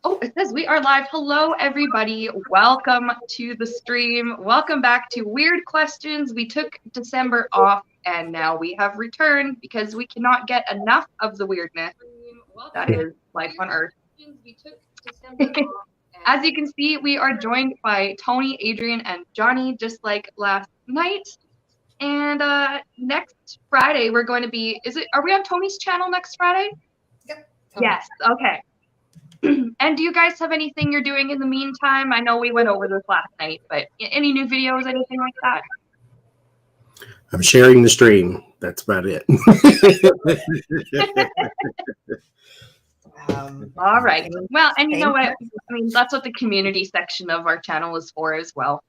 Oh, it says we are live. Hello, everybody. Welcome to the stream. Welcome back to Weird Questions. We took December off, and now we have returned because we cannot get enough of the weirdness that is life on Earth. As you can see, we are joined by Toni, Adriene, and Johnie, just like last night. And next Friday, we're going to be, are we on Toni's channel next Friday? Yep. Yes, okay. And do you guys have anything you're doing in the meantime? I know we went over this last night, but any new videos, anything like that? I'm sharing the stream. That's about it. All right. Well, and you know what? I mean, that's what the community section of our channel is for as well.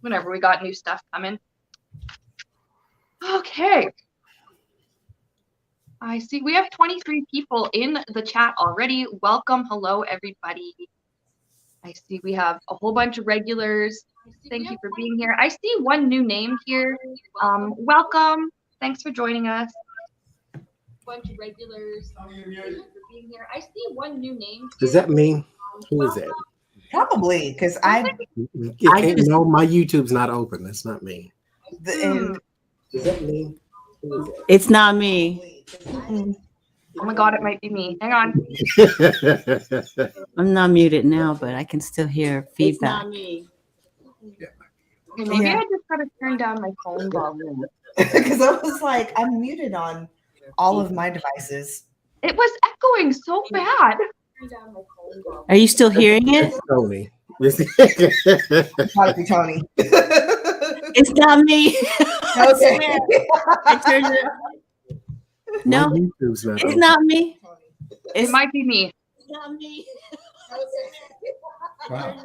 Whenever we got new stuff coming. Okay. I see we have 23 people in the chat already. Welcome. Hello, everybody. I see we have a whole bunch of regulars. Thank you for being here. I see one new name here. Welcome. Thanks for joining us. Bunch of regulars. Thank you for being here. I see one new name here. Does that mean? Who is that? Probably, because no, my YouTube's not open. That's not me. And Does that mean? Who is that? It's not me. Oh my God, it might be me. Hang on. I'm not muted now, but I can still hear feedback. It's not me. Okay, maybe I just gotta turn down my phone volume. because I was like, I'm muted on all of my devices. It was echoing so bad. Are you still hearing it? Toni. Probably Toni. It's not me. Okay. I turned it up. No, YouTube's not it's open. not me. It might be me. It's not me. Wow.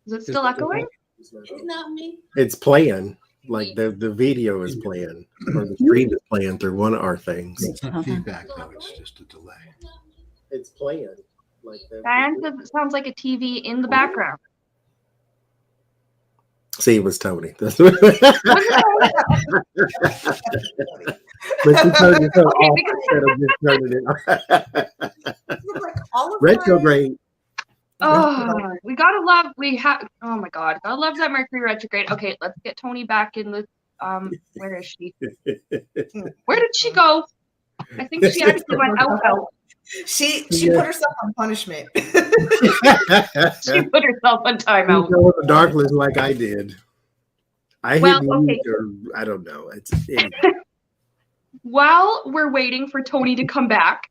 Is it still echoing? It's not me. It's playing. Like the video is playing, or the stream is playing through one of our things. It's not feedback though, it's just a delay. It's playing. Like Diane says it sounds like a TV in the background. See, it was Toni. Retrograde. Oh, we gotta love. Oh my God, gotta love that Mercury retrograde. Okay, let's get Toni back in the. Where is she? Where did she go? I think she actually went out. She put herself on punishment. She put herself on timeout. In the dark list like I did. I don't know. It's While we're waiting for Toni to come back,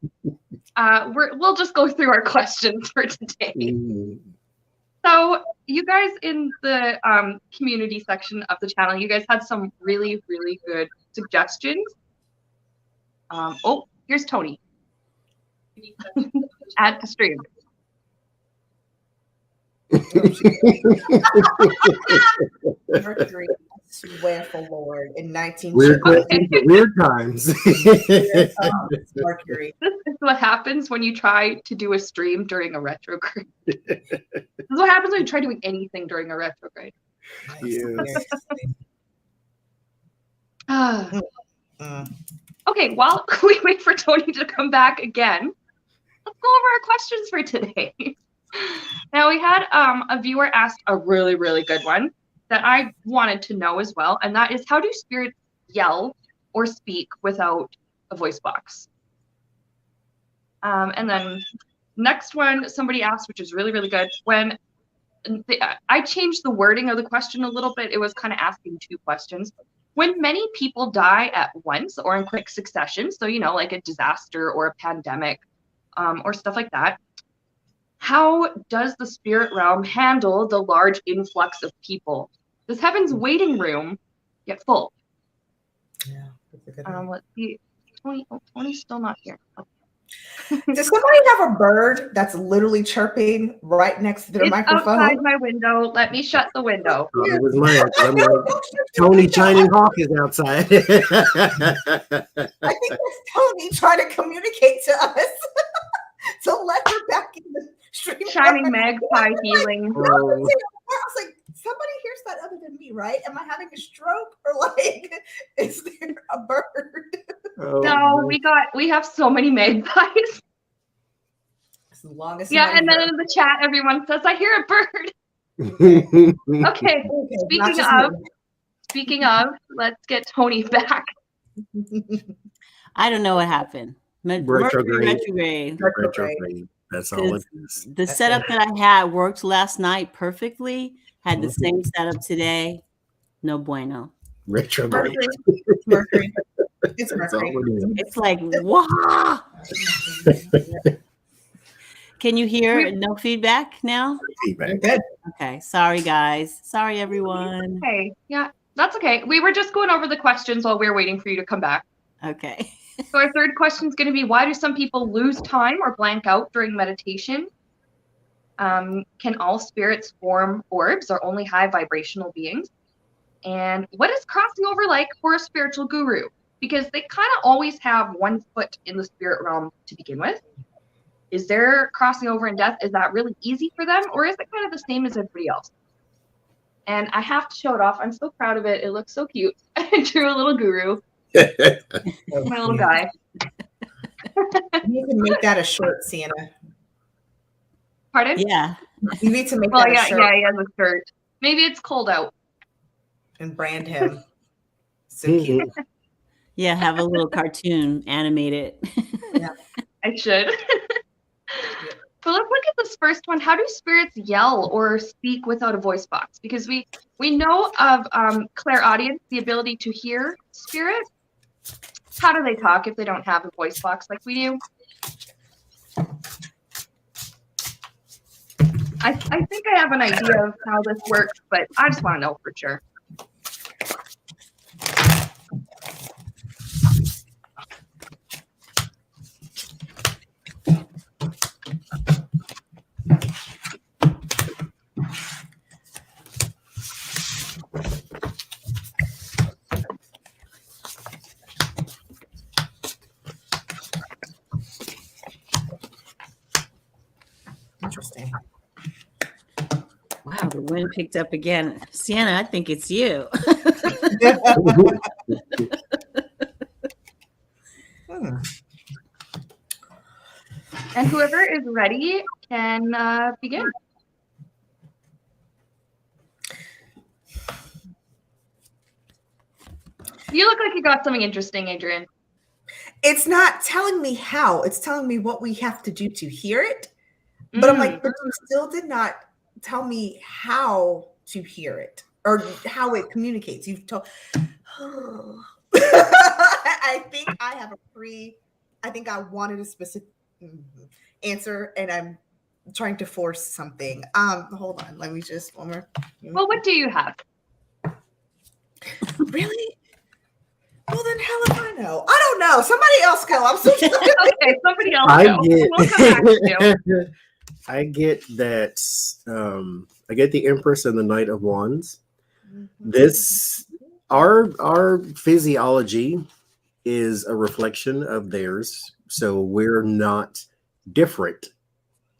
we'll just go through our questions for today. So you guys in the community section of the channel, you guys had some really, really good suggestions. Oh, here's Toni. Add to stream. Mercury, I swear for Lord, in 19 weird times. Mercury. This is what happens when you try to do a stream during a retrograde. This is what happens when you try doing anything during a retrograde. Okay, while we wait for Toni to come back again, let's go over our questions for today. Now, we had a viewer ask a really, really good one that I wanted to know as well, and that is, how do spirits yell or speak without a voice box? And then next one, somebody asked, which is really, really good, when I changed the wording of the question a little bit. It was kind of asking two questions. When many people die at once or in quick succession, so, you know, like a disaster or a pandemic or stuff like that, how does the spirit realm handle the large influx of people? Does heaven's waiting room get full? Yeah, that's a good one. Let's see. Tony's still not here. Okay. Does somebody have a bird that's literally chirping right next to their microphone? Outside my window. Let me shut the window. It was mine. I'm like, Toni Shining Hawk is outside. I think that's Toni trying to communicate to us to let her back in the stream. Shining magpie healing. I was like, somebody hears that other than me, right? Am I having a stroke or like, is there a bird? No, we have so many magpies. As long as Yeah, somebody and then heard. in the chat, everyone says, I hear a bird. Okay, Not just speaking of, let's get Toni back. me. I don't know what happened. Mercury retrograde. Retrograde. That's all it is. The setup that I had worked last night perfectly. Had the same setup today. No bueno. Retrograde. Mercury. It's That's all Mercury. it is. It's like, wow. Can you hear no feedback now? Feedback. Good. Okay. Sorry, guys. Sorry, everyone. Okay, yeah, that's okay. We were just going over the questions while we were waiting for you to come back. Okay. So our third question is going to be, why do some people lose time or blank out during meditation? Can all spirits form orbs or only high vibrational beings? And what is crossing over like for a spiritual guru? Because they kind of always have one foot in the spirit realm to begin with. Is there crossing over in death? Is that really easy for them? Or is it kind of the same as everybody else? And I have to show it off. I'm so proud of it. It looks so cute. I drew a little guru. My little guy. You can make that a shirt, Sienna. Pardon? Yeah. You need to make Well, that a yeah, shirt he has a shirt. Maybe it's cold out. and brand him. So cute. Yeah. Have a little cartoon, animate it. I should. So let's look at this first one. How do spirits yell or speak without a voice box? Because we know of clairaudience, the ability to hear spirit. How do they talk if they don't have a voice box like we do? I think I have an idea of how this works, but I just want to know for sure. Interesting. Wow, the wind picked up again. Sienna, I think it's you. And whoever is ready can begin. You look like you got something interesting, Adriene. It's not telling me how. It's telling me what we have to do to hear it. But I'm like, but you still did not tell me how to hear it or how it communicates. You've told. I think I have I think I wanted a specific answer, and I'm trying to force something. Hold on. Let me just one more. Well, what do you have? Really? Well, then hell if I know. I don't know. Somebody else go. I'm so sorry. Okay, somebody else go. We'll come back to you. I get that. I get the Empress and the Knight of Wands. This our physiology is a reflection of theirs, so we're not different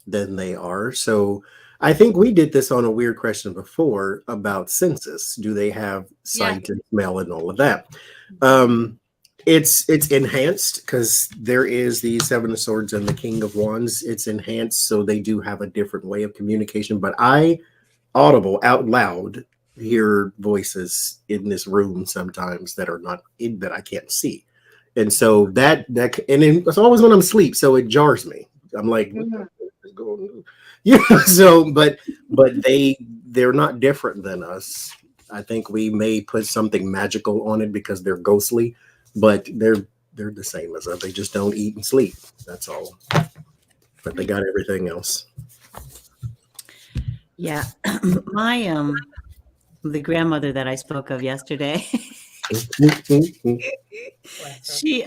than they are. So I think we did this on a weird question before about senses. Do they have sight and smell and all of that? It's enhanced because there is the Seven of Swords and the King of Wands. It's enhanced, so they do have a different way of communication. But I, audible out loud, hear voices in this room sometimes that are not in that I can't see, and so that and it's always when I'm asleep, so it jars me. I'm like, what is going on? Yeah. So, but they're not different than us. I think we may put something magical on it because they're ghostly, but they're the same as us. They just don't eat and sleep. That's all. But they got everything else. Yeah. My the grandmother that I spoke of yesterday, she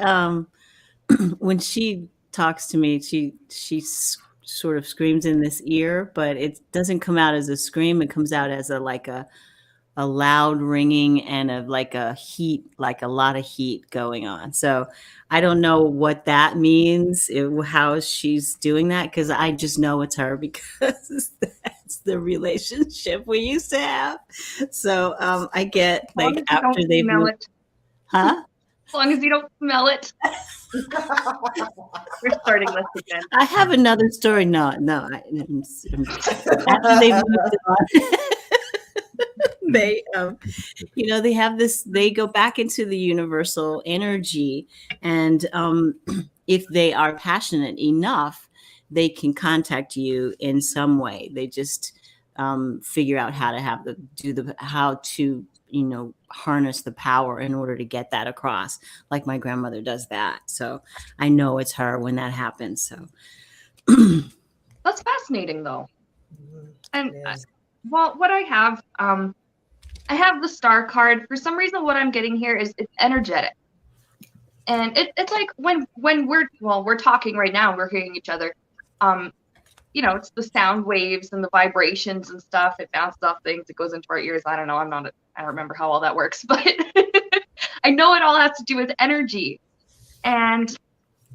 when she talks to me, she sort of screams in this ear, but it doesn't come out as a scream. It comes out as a loud ringing and a heat, like a lot of heat going on. So I don't know what that means, how she's doing that, because I just know it's her because that's the relationship we used to have. So I get like after they've moved, huh? As long as you don't smell it. We're starting this again. I have another story. No. After they moved on, they, they have this. They go back into the universal energy, and if they are passionate enough, they can contact you in some way. They just figure out how to how to harness the power in order to get that across, like my grandmother does that. So I know it's her when that happens. So that's fascinating though. And Yes. well, what I have the star card. For some reason what I'm getting here is it's energetic, and it's like when we're talking right now, we're hearing each other. It's the sound waves and the vibrations and stuff. It bounces off things. It goes into our ears. I don't know. I don't remember how all that works, but I know it all has to do with energy. And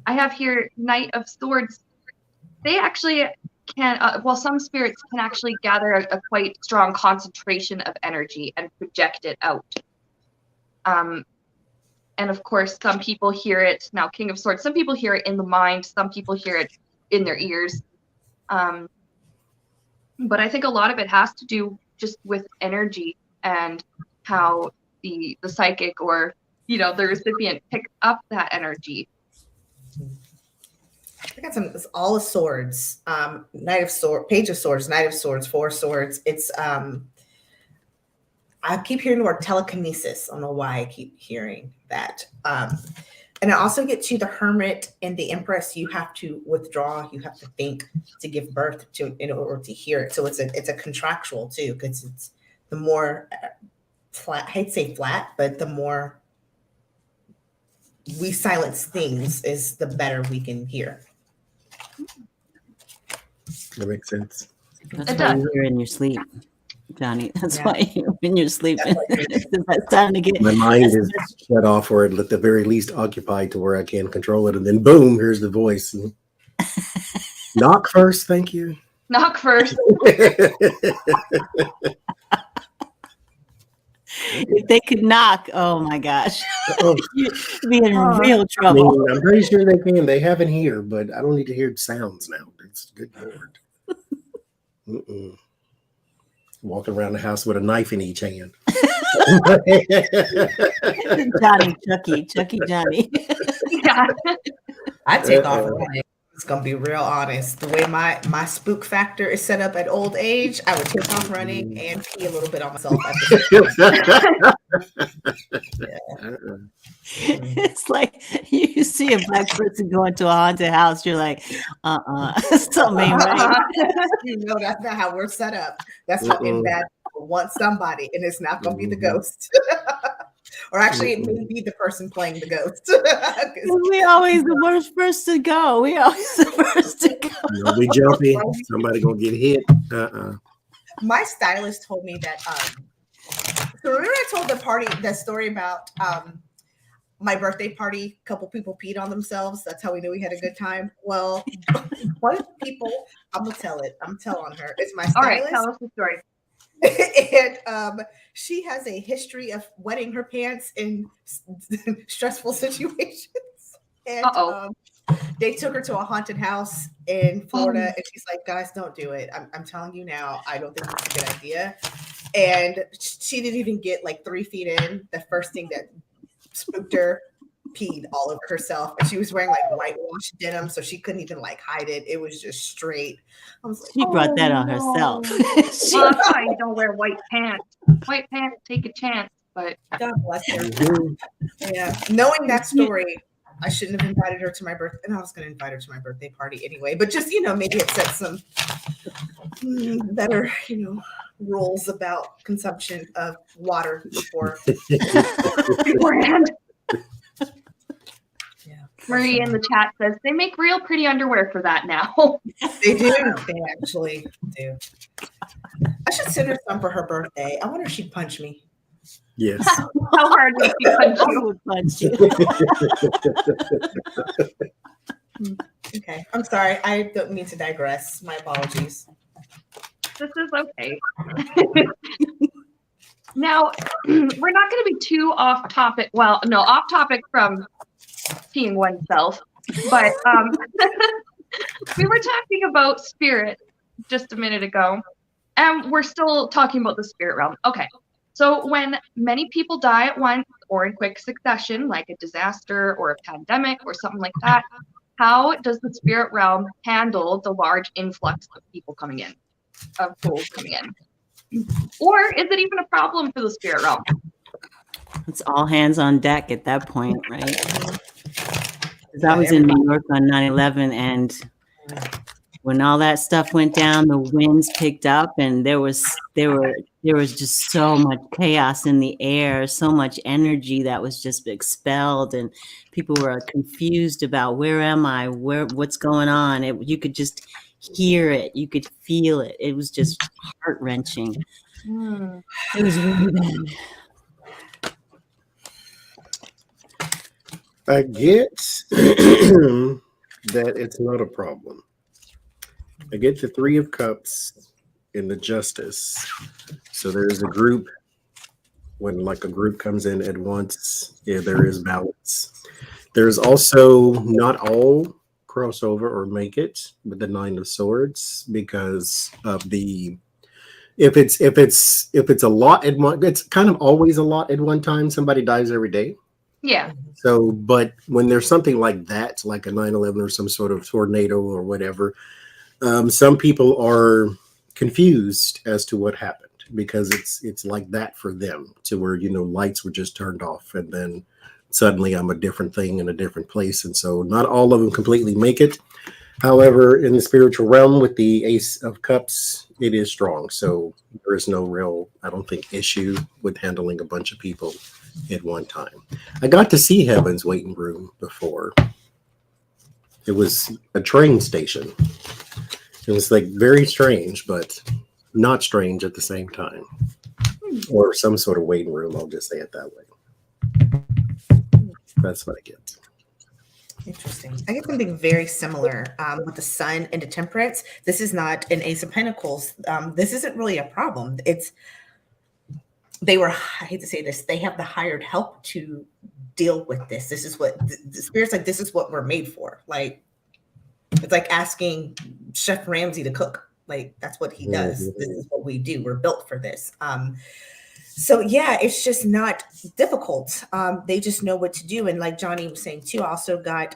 I have here Knight of Swords. They actually can, some spirits can actually gather a quite strong concentration of energy and project it out. And of course, some people hear it, now King of Swords, some people hear it in the mind, some people hear it in their ears. But I think a lot of it has to do just with energy and how the psychic or the recipient picks up that energy. I got some. It's all of swords. Knight of Swords, Page of Swords, Knight of Swords, Four of Swords. It's I keep hearing the word telekinesis. I don't know why I keep hearing that. And I also get to the Hermit and the Empress. You have to withdraw. You have to think to give birth to in order to hear it. So it's a contractual too, because it's the more flat. I hate to say flat, but the more we silence things, is the better we can hear. That makes sense. That's It why does. you're in your sleep, Johnny. That's Yeah. why you're in your sleep. It's time to get. My mind is shut off, or at the very least occupied, to where I can control it, and then boom, here's the voice. Knock first, thank you. Knock first. If they could knock, oh my gosh, Oh, you'd be in real I mean, trouble. I'm pretty sure they can. They have it here, but I don't need to hear sounds now. It's good Lord. Mm-mm. Walking around the house with a knife in each hand. Chucky, Johnny. Yeah. I take off running. It's gonna be real honest. The way my spook factor is set up at old age, I would take off running and pee a little bit on myself at the It's like you see a black person go into a haunted house, you're like, something ain't right. You know, that's not how we're set up. That's how in bad people want somebody, and it's not gonna be the ghost. Or actually, it may be the person playing the ghost. We always the worst first to go. We always the first to go. You'll be jumpy. Somebody gonna get hit. My stylist told me that. So remember, I told the story about my birthday party. A couple people peed on themselves. That's how we knew we had a good time. Well, one of the people, I'm gonna tell it. I'm telling her. It's my stylist. All right, tell us the story. And she has a history of wetting her pants in stressful situations. And they took her to a haunted house in Florida, and she's like, "Guys, don't do it. I'm telling you now. I don't think it's a good idea." And she didn't even get like 3 feet in. The first thing that spooked her, peed all over herself, and she was wearing like whitewash denim, so she couldn't even like hide it. It was just straight. I was like, She brought that on herself. Well, that's why you don't wear white pants. White pants take a chance, but God bless her. Yeah, knowing that story, I shouldn't have invited her to my birthday, and I was going to invite her to my birthday party anyway. But just maybe it set some better rules about consumption of water beforehand. Marie in the chat says they make real pretty underwear for that now. They do. They actually do. I should send her some for her birthday. I wonder if she'd punch me. Yes. How hard would she punch I you? would punch you. Okay. I'm sorry. I don't mean to digress. My apologies. This is okay. Now, we're not going to be too off topic. Well, no, off topic from peeing oneself, but we were talking about spirit just a minute ago, and we're still talking about the spirit realm. Okay, so when many people die at once or in quick succession, like a disaster or a pandemic or something like that, how does the spirit realm handle the large influx of people coming in, of souls coming in? Or is it even a problem for the spirit realm? It's all hands on deck at that point, right? Because I was in New York on 9/11, and when all that stuff went down, the winds picked up, and there was just so much chaos in the air, so much energy that was just expelled, and people were confused about where am I, what's going on. You could just hear it, you could feel it. It was just heart-wrenching. It was really bad. I get that it's not a problem. I get the Three of Cups in the Justice. So there's a group. When like a group comes in at once, yeah, there is balance. There's also not all crossover or make it with the Nine of Swords because of the if it's a lot at one, it's kind of always a lot at one time. Somebody dies every day. Yeah. So, but when there's something like that, like a 9/11 or some sort of tornado or whatever, some people are confused as to what happened because it's like that for them, to where, you know, lights were just turned off and then suddenly I'm a different thing in a different place. And so not all of them completely make it. However, in the spiritual realm with the Ace of Cups, it is strong. So there is no real, I don't think, issue with handling a bunch of people at one time. I got to see Heaven's waiting room before. It was a train station. It was like very strange, but not strange at the same time. Or some sort of waiting room, I'll just say it that way. That's what I get. Interesting. I get something very similar with the Sun and the Temperance. This is not an Ace of Pentacles. This isn't really a problem. I hate to say this, they have the hired help to deal with this. This is what the spirit's like, this is what we're made for. Like, it's like asking Chef Ramsay to cook. Like, that's what he does. This is what we do. We're built for this. So yeah, it's just not difficult. They just know what to do. And like Johnie was saying too, I also got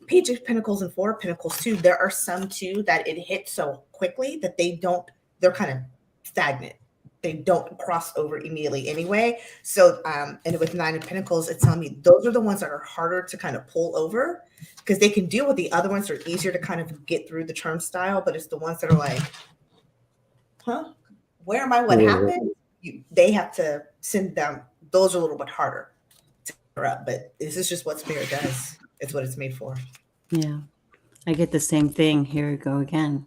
Page of Pentacles and Four of Pentacles too. There are some too that it hits so quickly that they're kind of stagnant. They don't cross over immediately anyway. So, and with Nine of Pentacles, it's telling me those are the ones that are harder to kind of pull over because they can deal with the other ones that are easier to kind of get through the turnstile. But it's the ones that are like, huh, where am I? What happened? They have to send them. Those are a little bit harder to clear up, but this is just what spirit does. It's what it's made for. Yeah, I get the same thing. Here we go again.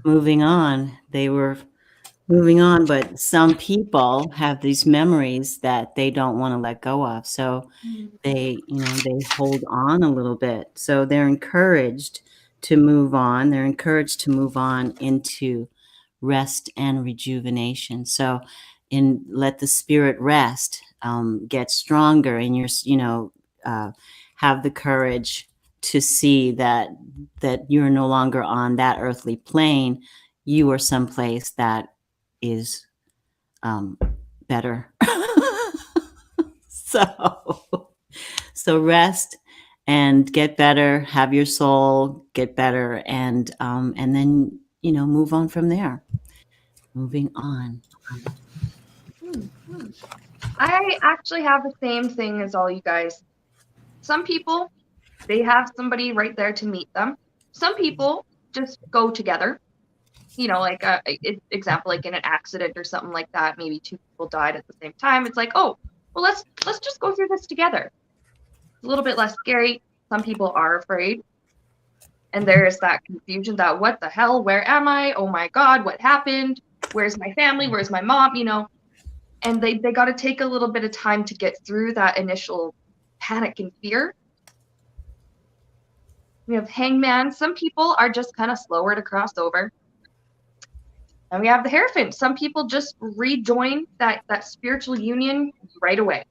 Moving on. They were moving on, but some people have these memories that they don't want to let go of. So they hold on a little bit. So they're encouraged to move on. They're encouraged to move on into rest and rejuvenation. So let the spirit rest, get stronger, and have the courage to see that you're no longer on that earthly plane. You are someplace that is better. So rest and get better, have your soul get better, and then move on from there. Moving on. I actually have the same thing as all you guys. Some people, they have somebody right there to meet them. Some people just go together. Like example, like in an accident or something like that, maybe two people died at the same time. It's like, oh, well, let's just go through this together. It's a little bit less scary. Some people are afraid. And there's that confusion that what the hell, where am I? Oh my God, what happened? Where's my family? Where's my mom? And they got to take a little bit of time to get through that initial panic and fear. We have Hangman. Some people are just kind of slower to cross over. And we have the Hierophant. Some people just rejoin that spiritual union right away.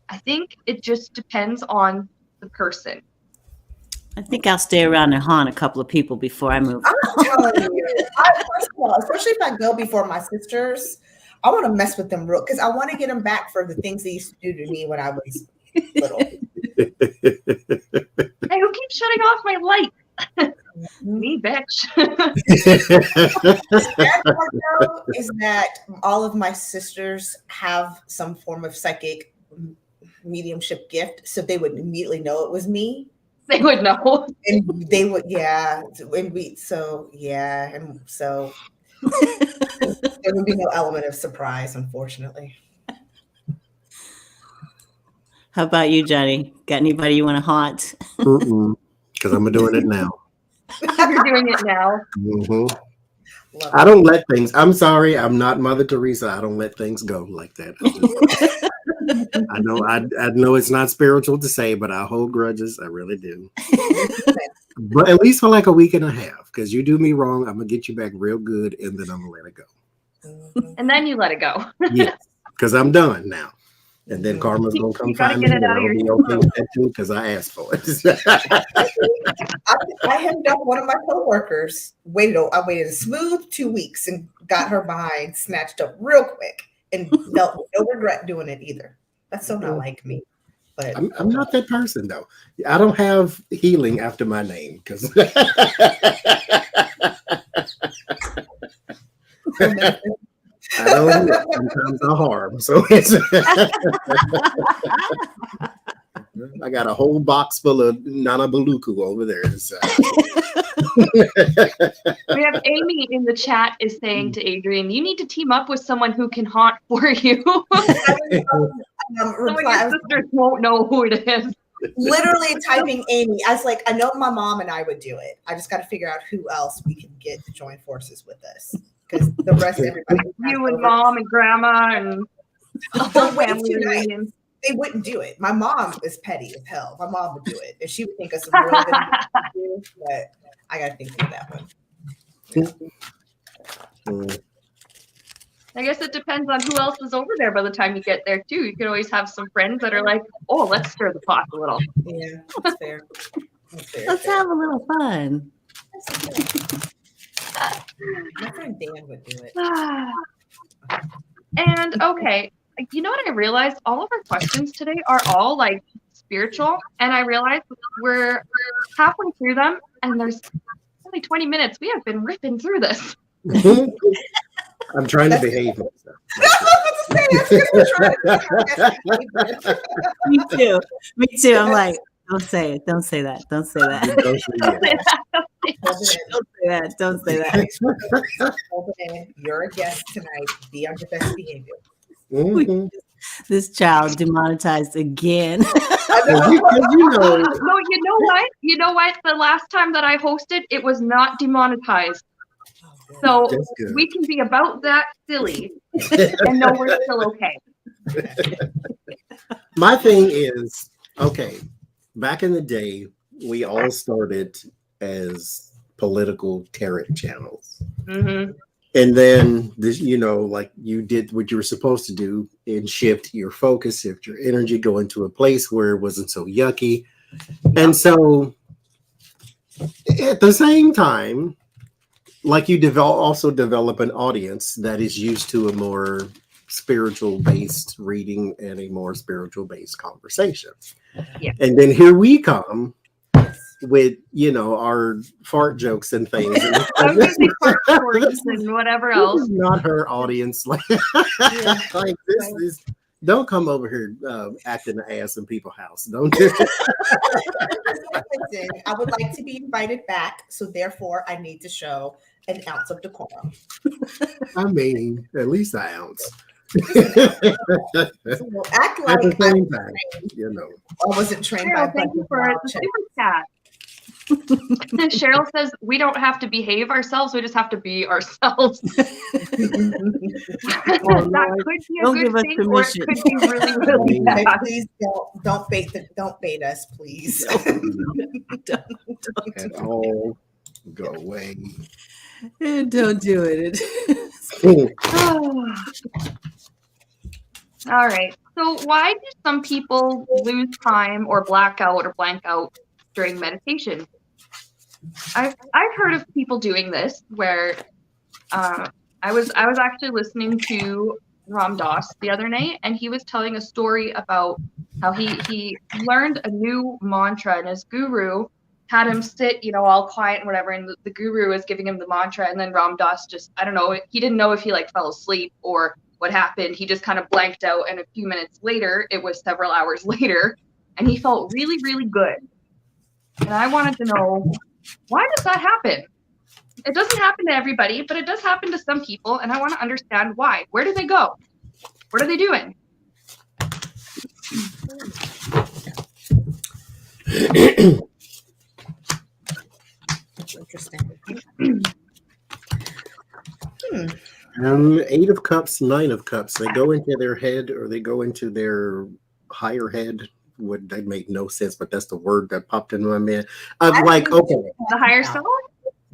I think it just depends on the person. I think I'll stay around and haunt a couple of people before I move. I'm telling you, first of all, especially if I go before my sisters, I want to mess with them real because I want to get them back for the things they used to do to me when I was little. Hey, who keeps shutting off my light? Me, bitch. The bad part, though, is that all of my sisters have some form of psychic mediumship gift, so they would immediately know it was me. They would know. And they would, yeah. And so there would be no element of surprise, unfortunately. How about you, Johnny? Got anybody you want to haunt? Because I'm doing it now. You're doing it now. Mm-hmm. I don't let things. I'm sorry. I'm not Mother Teresa. I don't let things go like that. I know. I know it's not spiritual to say, but I hold grudges. I really do. But at least for like a week and a half, because you do me wrong, I'm gonna get you back real good, and then I'm gonna let it go. And then you let it go. Yes, because I'm done now. And then karma's gonna come find me, and I'll be okay with that too, because I asked for it. I had done one of my coworkers. I waited a smooth 2 weeks and got her behind snatched up real quick, and felt no regret doing it either. That's so not like me. But I'm not that person though. I don't have healing after my name because. I don't. Sometimes I harm, so it's. I got a whole box full of Nana Baluku over there. So. We have Amy in the chat is saying to Adriene, "You need to team up with someone who can haunt for you." Some of your sisters won't know who it is. Literally typing Amy. I was like, I know my mom and I would do it. I just got to figure out who else we can get to join forces with us. Because the rest of everybody. You and mom and grandma and the whole family reunion. They wouldn't do it. My mom is petty as hell. My mom would do it. And she would think of some really good things to do, but I got to think through that one. I guess it depends on who else is over there by the time you get there too. You could always have some friends that are like, "Oh, let's stir the pot a little." Yeah, that's fair. Let's have a little fun. My friend Dan would do it. And okay, you know what I realized? All of our questions today are all like spiritual, and I realized we're halfway through them, and there's only 20 minutes. We have been ripping through this. I'm trying to behave myself. Me too. Me too. I'm like, don't say it. Don't say that. Don't say that. Don't say that. Don't say that. Don't say that. You're a guest tonight. Be on your best behavior. Mm-hmm. This child demonetized again. No, you know what? You know what? The last time that I hosted, it was not demonetized. So we can be about that silly and know we're still okay. My thing is, okay, back in the day, we all started as political tarot channels. Mm-hmm. And then, this, like you did what you were supposed to do and shift your focus, shift your energy, go into a place where it wasn't so yucky. And so at the same time, like you also develop an audience that is used to a more spiritual based reading and a more spiritual based conversation. Yeah. And then here we come with, our fart jokes and things. I'm using fart stories and whatever else. This is not her audience. Like this is. Don't come over here acting an ass in people's house. Don't do it. I would like to be invited back, so therefore I need to show an ounce of decorum. I mean, at least an ounce. Act like at the same time, I wasn't trained by. Thank you for the super chat. Cheryl says we don't have to behave ourselves; we just have to be ourselves. That could be a good thing, or it could be really, really bad. Please don't bait us, please. Don't. At all. Go away. Don't do it. All right. So why do some people lose time or black out or blank out during meditation? I've heard of people doing this where I was actually listening to Ram Dass the other night, and he was telling a story about how he learned a new mantra, and his guru had him sit, all quiet and whatever, and the guru was giving him the mantra, and then Ram Dass just, I don't know, he didn't know if he like fell asleep or what happened. He just kind of blanked out, and a few minutes later, it was several hours later, and he felt really, really good. And I wanted to know, why does that happen? It doesn't happen to everybody, but it does happen to some people, and I want to understand why. Where do they go? What are they doing? That's interesting. 8 of Cups, 9 of Cups. They go into their head, or they go into their higher head. That made no sense, but that's the word that popped into my head. I'm like, okay, The higher self?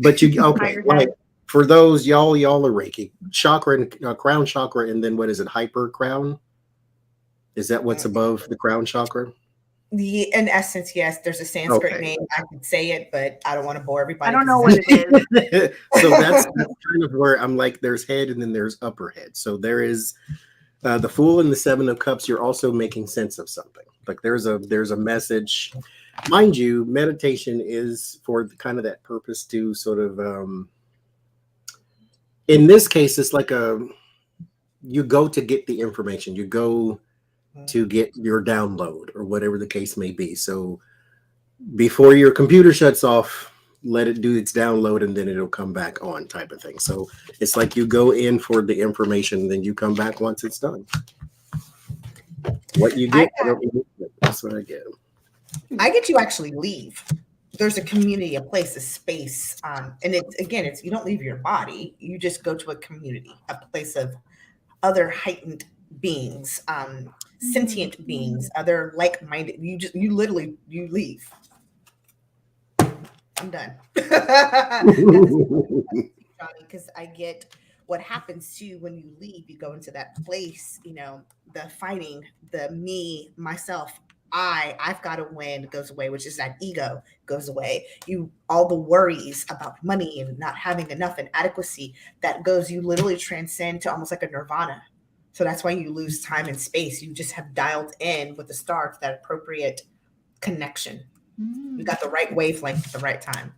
but you okay? Like for those y'all are Reiki chakra and crown chakra, and then what is it? Hyper crown? Is that what's above the crown chakra? In essence, yes. There's a Sanskrit name. I could say it, but I don't want to bore everybody. I don't know what it is. So that's kind of where I'm like, there's head and then there's upper head. So there is the Fool and the 7 of Cups. You're also making sense of something. Like there's a message. Mind you, meditation is for kind of that purpose to sort of, in this case, it's like you go to get the information. You go to get your download or whatever the case may be. So before your computer shuts off, let it do its download and then it'll come back on type of thing. So it's like you go in for the information, then you come back once it's done. What you get, that's what I get. I get you actually leave. There's a community, a place, a space. And it's you don't leave your body. You just go to a community, a place of other heightened beings, sentient beings, other like-minded. You literally leave. I'm done. Because I get what happens to you when you leave. You go into that place, the fighting, the me, myself, I've got to win goes away, which is that ego goes away. All the worries about money and not having enough and adequacy that goes, you literally transcend to almost like a nirvana. So that's why you lose time and space. You just have dialed in with the star to that appropriate connection. You got the right wavelength at the right time.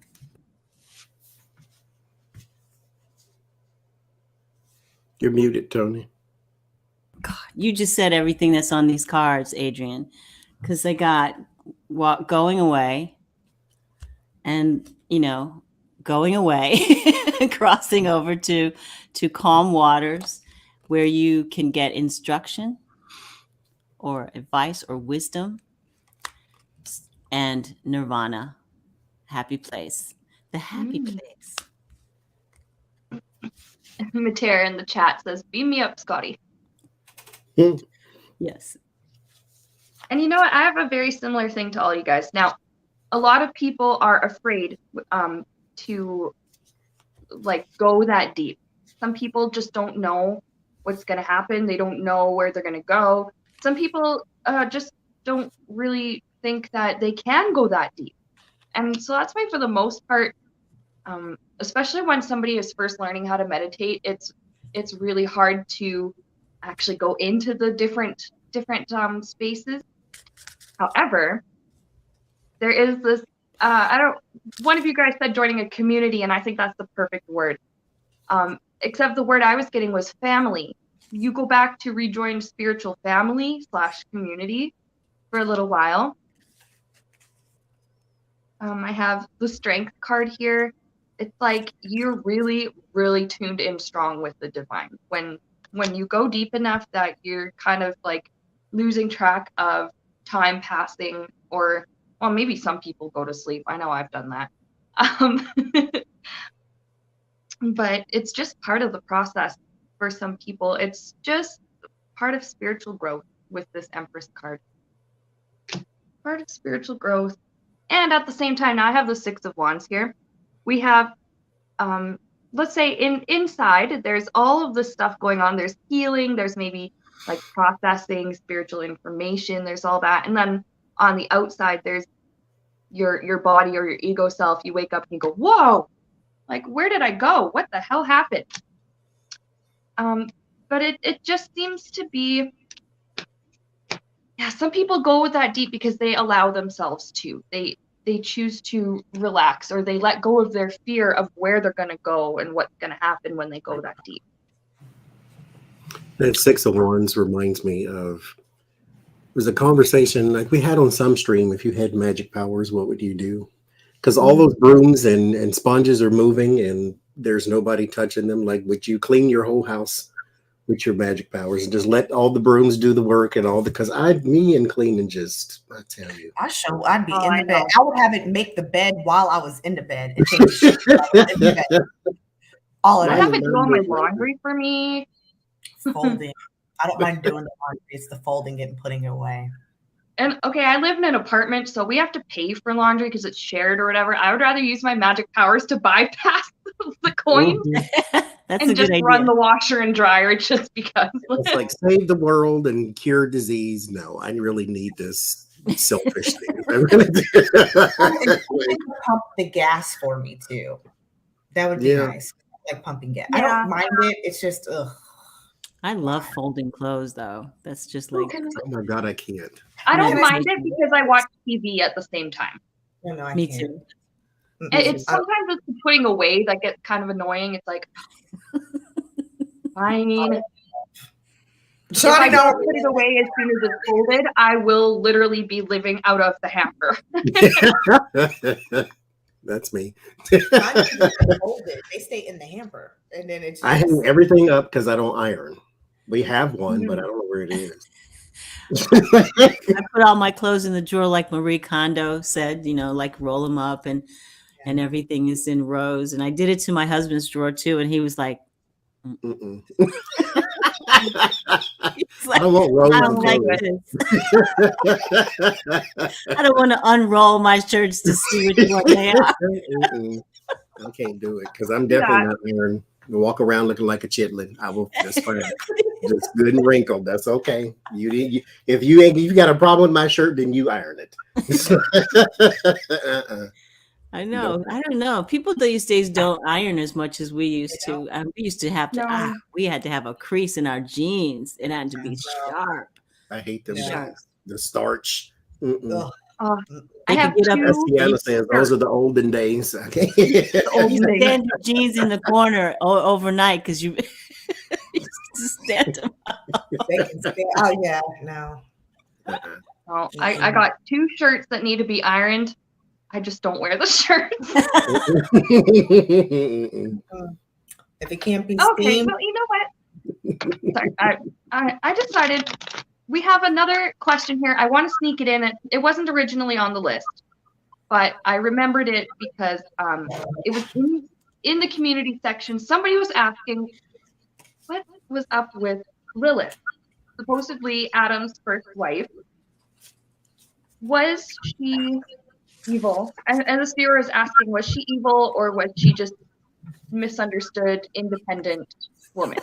You're muted, Toni. God, you just said everything that's on these cards, Adriene, because they got going away and, going away, crossing over to calm waters where you can get instruction or advice or wisdom, and nirvana, happy place, the happy place. Matera in the chat says, beam me up, Scotty. Yes. And you know what? I have a very similar thing to all you guys. Now, a lot of people are afraid to go that deep. Some people just don't know what's going to happen. They don't know where they're going to go. Some people just don't really think that they can go that deep. And so that's why, for the most part, especially when somebody is first learning how to meditate, it's really hard to actually go into the different spaces. However, there is this one of you guys said joining a community, and I think that's the perfect word. Except the word I was getting was family. You go back to rejoin spiritual family / community for a little while. I have the Strength card here. It's like you're really, really tuned in strong with the divine. When you go deep enough that you're kind of like losing track of time passing, or, well, maybe some people go to sleep. I know I've done that. But it's just part of the process for some people. It's just part of spiritual growth with this Empress card. Part of spiritual growth. And at the same time, now I have the 6 of Wands here. we have, let's say inside, there's all of this stuff going on. There's healing, there's maybe like processing spiritual information, there's all that. And then on the outside, there's your body or your ego self. You wake up and you go, whoa, like, where did I go? What the hell happened? But it just seems to be, yeah, some people go that deep because they allow themselves to. They choose to relax, or they let go of their fear of where they're going to go and what's going to happen when they go that deep. That Six of Wands reminds me of, it was a conversation like we had on some stream. If you had magic powers, what would you do? Because all those brooms and sponges are moving and there's nobody touching them. Like, would you clean your whole house with your magic powers and just let all the brooms do the work and all the, because me and cleaning, just, I tell you. I'd be in the bed. I would have it make the bed while I was in the bed. And take the shit while I was in the bed. All of I that. have it do all my laundry for me. Folding. I don't mind doing the laundry. It's the folding it and putting it away. And okay, I live in an apartment, so we have to pay for laundry because it's shared or whatever. I would rather use my magic powers to bypass the coin and just run the washer and dryer just because. It's like save the world and cure disease. No, I really need this selfish thing. I really do. Pump the gas for me too. That would be nice. Like pumping gas. Yeah. I don't mind it. It's just ugh. I love folding clothes though. That's just like, oh my God, I can't. I don't mind it because I watch TV at the same time. No, me too. It's sometimes it's the putting away that gets kind of annoying. It's like, fine. If I don't put it away as soon as it's folded, I will literally be living out of the hamper. That's me. They stay in the hamper, and then it's. I hang everything up because I don't iron. We have one, but I don't know where it is. I put all my clothes in the drawer, like Marie Kondo said. You know, like roll them up, and everything is in rows. And I did it to my husband's drawer too, and he was like, Mm-mm. like, I don't want roll I don't like this. I don't want to unroll my shirts to see which one they are. I can't do it because I'm definitely not iron. Walk around looking like a chitlin. I will. That's fine. Just good and wrinkled. That's okay. If you got a problem with my shirt, then you iron it. I know. I don't know. People these days don't iron as much as we used to. We used to have to. We had to have a crease in our jeans. It had to be sharp. I hate them. The starch. I have two. Those are the olden days. Okay. You stand your jeans in the corner overnight because you just stand them up. Oh yeah, no. Well, I got 2 shirts that need to be ironed. I just don't wear the shirts. If it can't be okay, steamed. well, you know what? Sorry, I decided we have another question here. I want to sneak it in. It wasn't originally on the list, but I remembered it because it was in the community section. Somebody was asking what was up with Lilith, supposedly Adam's first wife. Was she evil? And the viewer is asking, was she evil or was she just misunderstood, independent woman?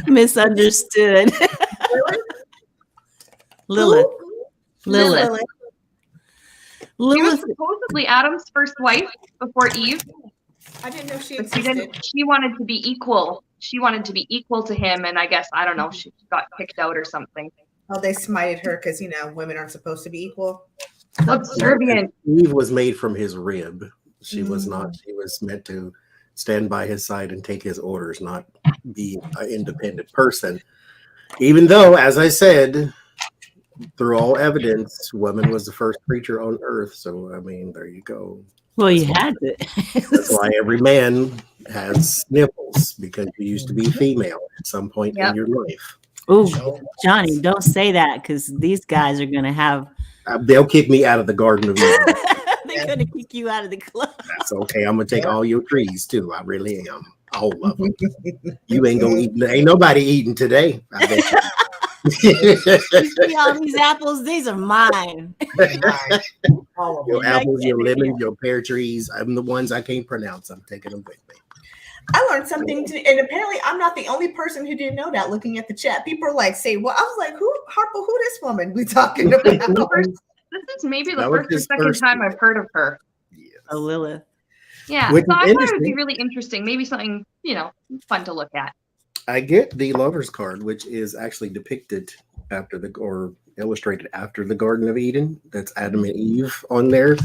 Misunderstood. Lilith. She was supposedly Adam's first wife before Eve. I didn't know she existed. She wanted to be equal. She wanted to be equal to him, and I guess, I don't know, she got kicked out or something. Oh, they smited her because, women aren't supposed to be equal. Subservient. Eve was made from his rib. She was not. She was meant to stand by his side and take his orders, not be an independent person. Even though, as I said, through all evidence, woman was the first creature on earth. So, there you go. Well, you had to. That's why every man has nipples, because you used to be female at some point in your life. Oh, Johnie, don't say that because these guys are going to have. They'll kick me out of the Garden of Eden. They're going to kick you out of the club. That's okay. I'm going to take all your trees too. I really am. All of them. You ain't going to eat. Ain't nobody eating today. I bet you. You see all these apples? These are mine. All of Your them. apples, your lemons, your pear trees. I'm the ones I can't pronounce. I'm taking them with me. I learned something, and apparently I'm not the only person who didn't know that. Looking at the chat, people are like, "Say, well," I was like, "Who, Harper? Who this woman we talking about?" This is maybe the That was first or his second first time one. I've heard of her. Yes. Oh, Lilith. Yeah, Which so is I thought it would be interesting. really interesting. Maybe something, fun to look at. I get the Lover's card, which is actually depicted after or illustrated after the Garden of Eden. That's Adam and Eve on there.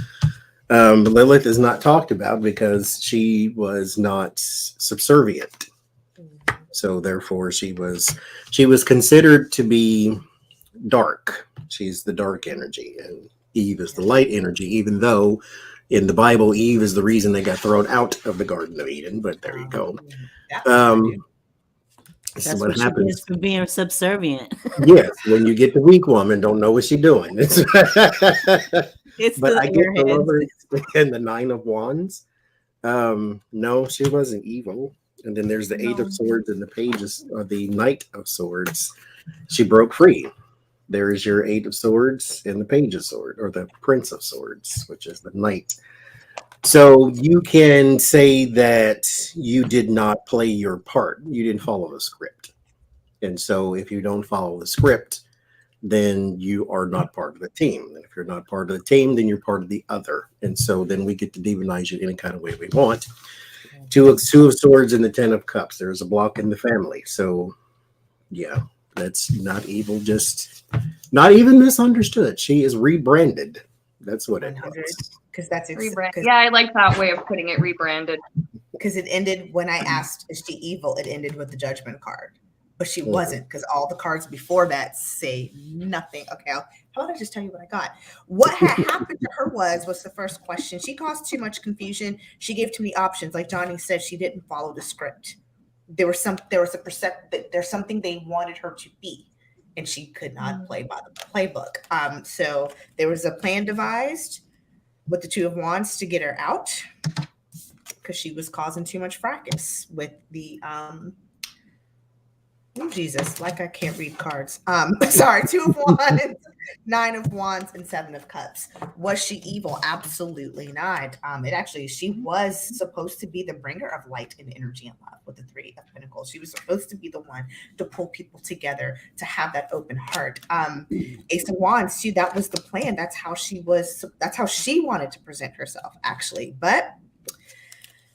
Lilith is not talked about because she was not subservient. So therefore she was considered to be dark. She's the dark energy, and Eve is the light energy, even though in the Bible, Eve is the reason they got thrown out of the Garden of Eden, but there you go. So That's what what she happens? gets for being subservient. Yes, when you get the weak woman, don't know what she's doing. It's But the I get the airheads. Lovers and the Nine of Wands. No, she wasn't evil. And then there's the Eight of Swords and the Pages, or the Knight of Swords. She broke free. There is your Eight of Swords and the Page of Swords, or the Prince of Swords, which is the Knight. So you can say that you did not play your part. You didn't follow the script. And so if you don't follow the script, then you are not part of the team. And if you're not part of the team, then you're part of the other. And so then we get to demonize you any kind of way we want. Two of Swords and the Ten of Cups. There's a block in the family. So yeah, that's not evil, just not even misunderstood. She is rebranded. That's what it was. Because that's Yeah, I like that way of putting it, rebranded. Because it ended when I asked, "Is she evil?" It ended with the Judgment card, but she wasn't, because all the cards before that say nothing. Okay, how about I just tell you what I got? What had happened to her was the first question. She caused too much confusion. She gave too many options. Like Johnie said, she didn't follow the script. There's something they wanted her to be, and she could not play by the playbook. So there was a plan devised with the Two of Wands to get her out, because she was causing too much fracas with the Jesus, like I can't read cards. Sorry, Two of Wands, Nine of Wands, and Seven of Cups. Was she evil? Absolutely not. She was supposed to be the bringer of light and energy and love with the Three of Pentacles. She was supposed to be the one to pull people together, to have that open heart. Ace of Wands, too, that was the plan. That's how she wanted to present herself, actually. But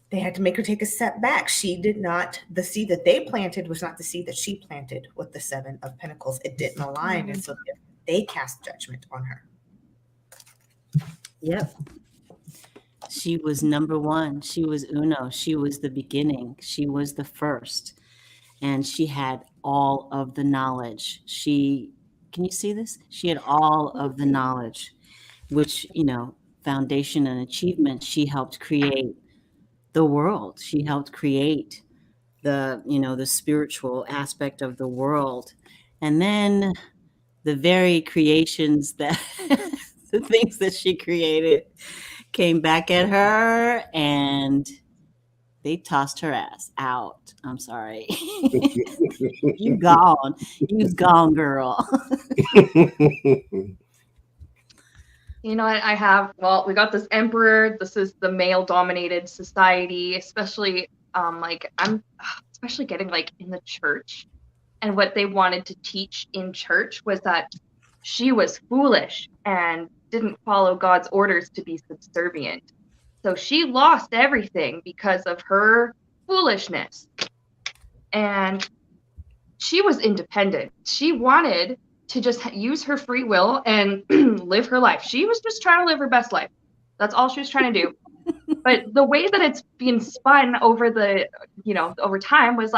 they had to make her take a step back. The seed that they planted was not the seed that she planted with the Seven of Pentacles. It didn't align. And so they cast judgment on her. Yep. She was number one. She was Uno. She was the beginning. She was the first. And she had all of the knowledge. Can you see this? She had all of the knowledge, which, foundation and achievement. She helped create the world. She helped create the spiritual aspect of the world. And then the very creations the things that she created came back at her, and they tossed her ass out. I'm sorry. You gone. You's gone, girl. We got this emperor. This is the male-dominated society, especially I'm especially getting in the church. And what they wanted to teach in church was that she was foolish and didn't follow God's orders to be subservient. So she lost everything because of her foolishness. And she was independent. She wanted to just use her free will and live her life. She was just trying to live her best life. That's all she was trying to do. But the way that it's being spun over over time was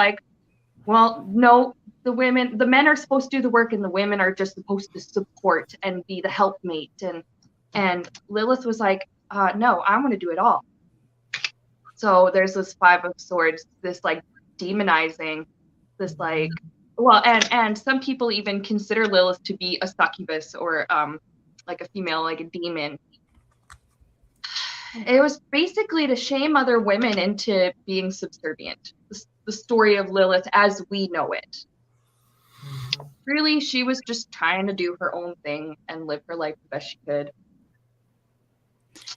no, the men are supposed to do the work and the women are just supposed to support and be the helpmate. And Lilith was no, I want to do it all. So there's this Five of Swords, this demonizing, this and some people even consider Lilith to be a succubus, or a female, a demon. It was basically to shame other women into being subservient. The story of Lilith as we know it. Really, she was just trying to do her own thing and live her life the best she could.